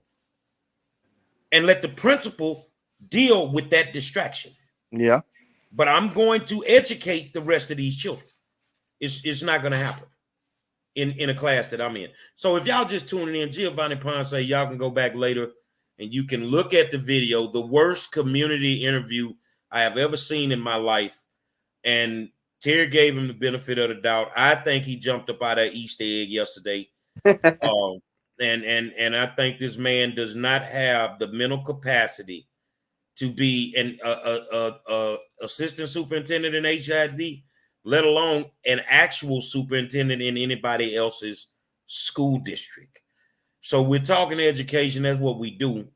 and let the principal deal with that distraction. Yeah. But I'm going to educate the rest of these children. It's not gonna happen in a class that I'm in. So if y'all just tuning in, Geovanni Ponce, y'all can go back later and you can look at the video, the worst community interview I have ever seen in my life. And Terry gave him the benefit of the doubt. I think he jumped up out of Easter egg yesterday. And I think this man does not have the mental capacity to be an assistant superintendent in HID, let alone an actual superintendent in anybody else's school district. So we're talking education. That's what we do.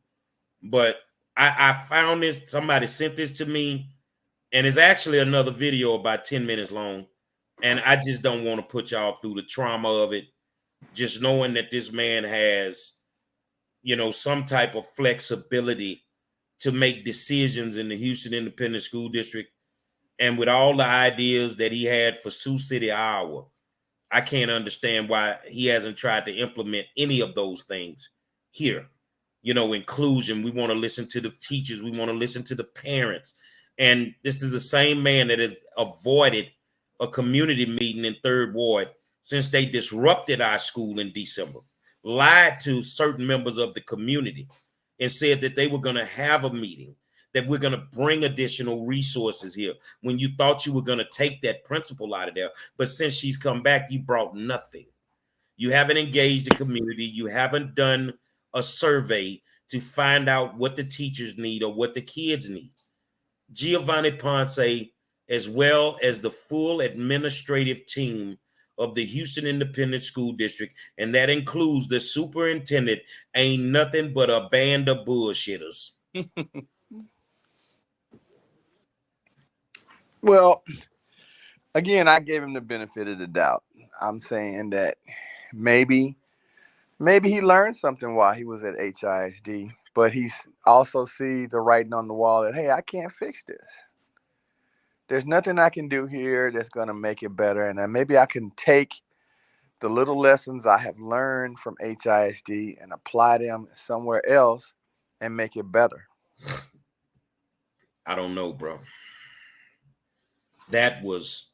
But I found this. Somebody sent this to me, and it's actually another video about 10 minutes long. And I just don't want to put y'all through the trauma of it. Just knowing that this man has, some type of flexibility to make decisions in the Houston Independent School District. And with all the ideas that he had for Sioux City, Iowa, I can't understand why he hasn't tried to implement any of those things here. Inclusion. We want to listen to the teachers. We want to listen to the parents. And this is the same man that has avoided a community meeting in 3rd Ward since they disrupted our school in December, lied to certain members of the community and said that they were going to have a meeting, that we're going to bring additional resources here when you thought you were going to take that principal out of there. But since she's come back, you brought nothing. You haven't engaged the community. You haven't done a survey to find out what the teachers need or what the kids need. Geovanni Ponce, as well as the full administrative team of the Houston Independent School District, and that includes the superintendent, ain't nothing but a band of bullshitters. Well, again, I gave him the benefit of the doubt. I'm saying that maybe he learned something while he was at HISD, but he's also see the writing on the wall that, hey, I can't fix this. There's nothing I can do here that's going to make it better. And then maybe I can take the little lessons I have learned from HISD and apply them somewhere else and make it better. I don't know, bro. That was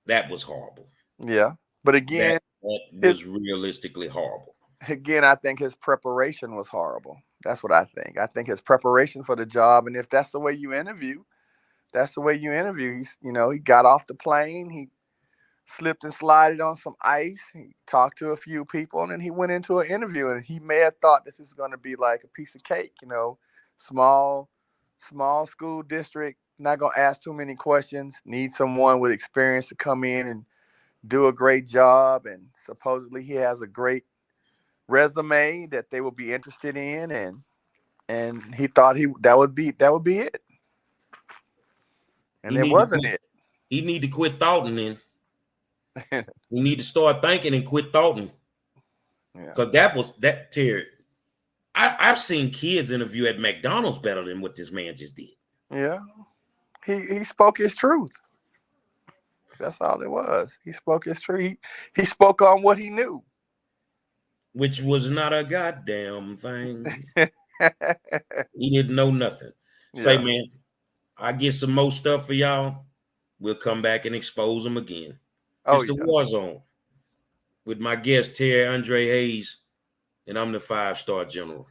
horrible. Yeah. But again, that was realistically horrible. Again, I think his preparation was horrible. That's what I think. I think his preparation for the job, and if that's the way you interview, that's the way you interview. He got off the plane, he slipped and slided on some ice, he talked to a few people, and then he went into an interview, and he may have thought this was going to be like a piece of cake, small school district, not going to ask too many questions, need someone with experience to come in and do a great job, and supposedly he has a great resume that they will be interested in, and he thought that would be it, and it wasn't it. He need to quit thoughting then. We need to start thinking and quit thoughting. Because that Terry. I've seen kids interview at McDonald's better than what this man just did. Yeah, he spoke his truth. That's all it was. He spoke his truth. He spoke on what he knew, which was not a goddamn thing. He didn't know nothing. Yeah. Say, man, I get some more stuff for y'all. We'll come back and expose them again. It's the War Zone with my guest, Terry Andre Hayes, and I'm the 5-star general.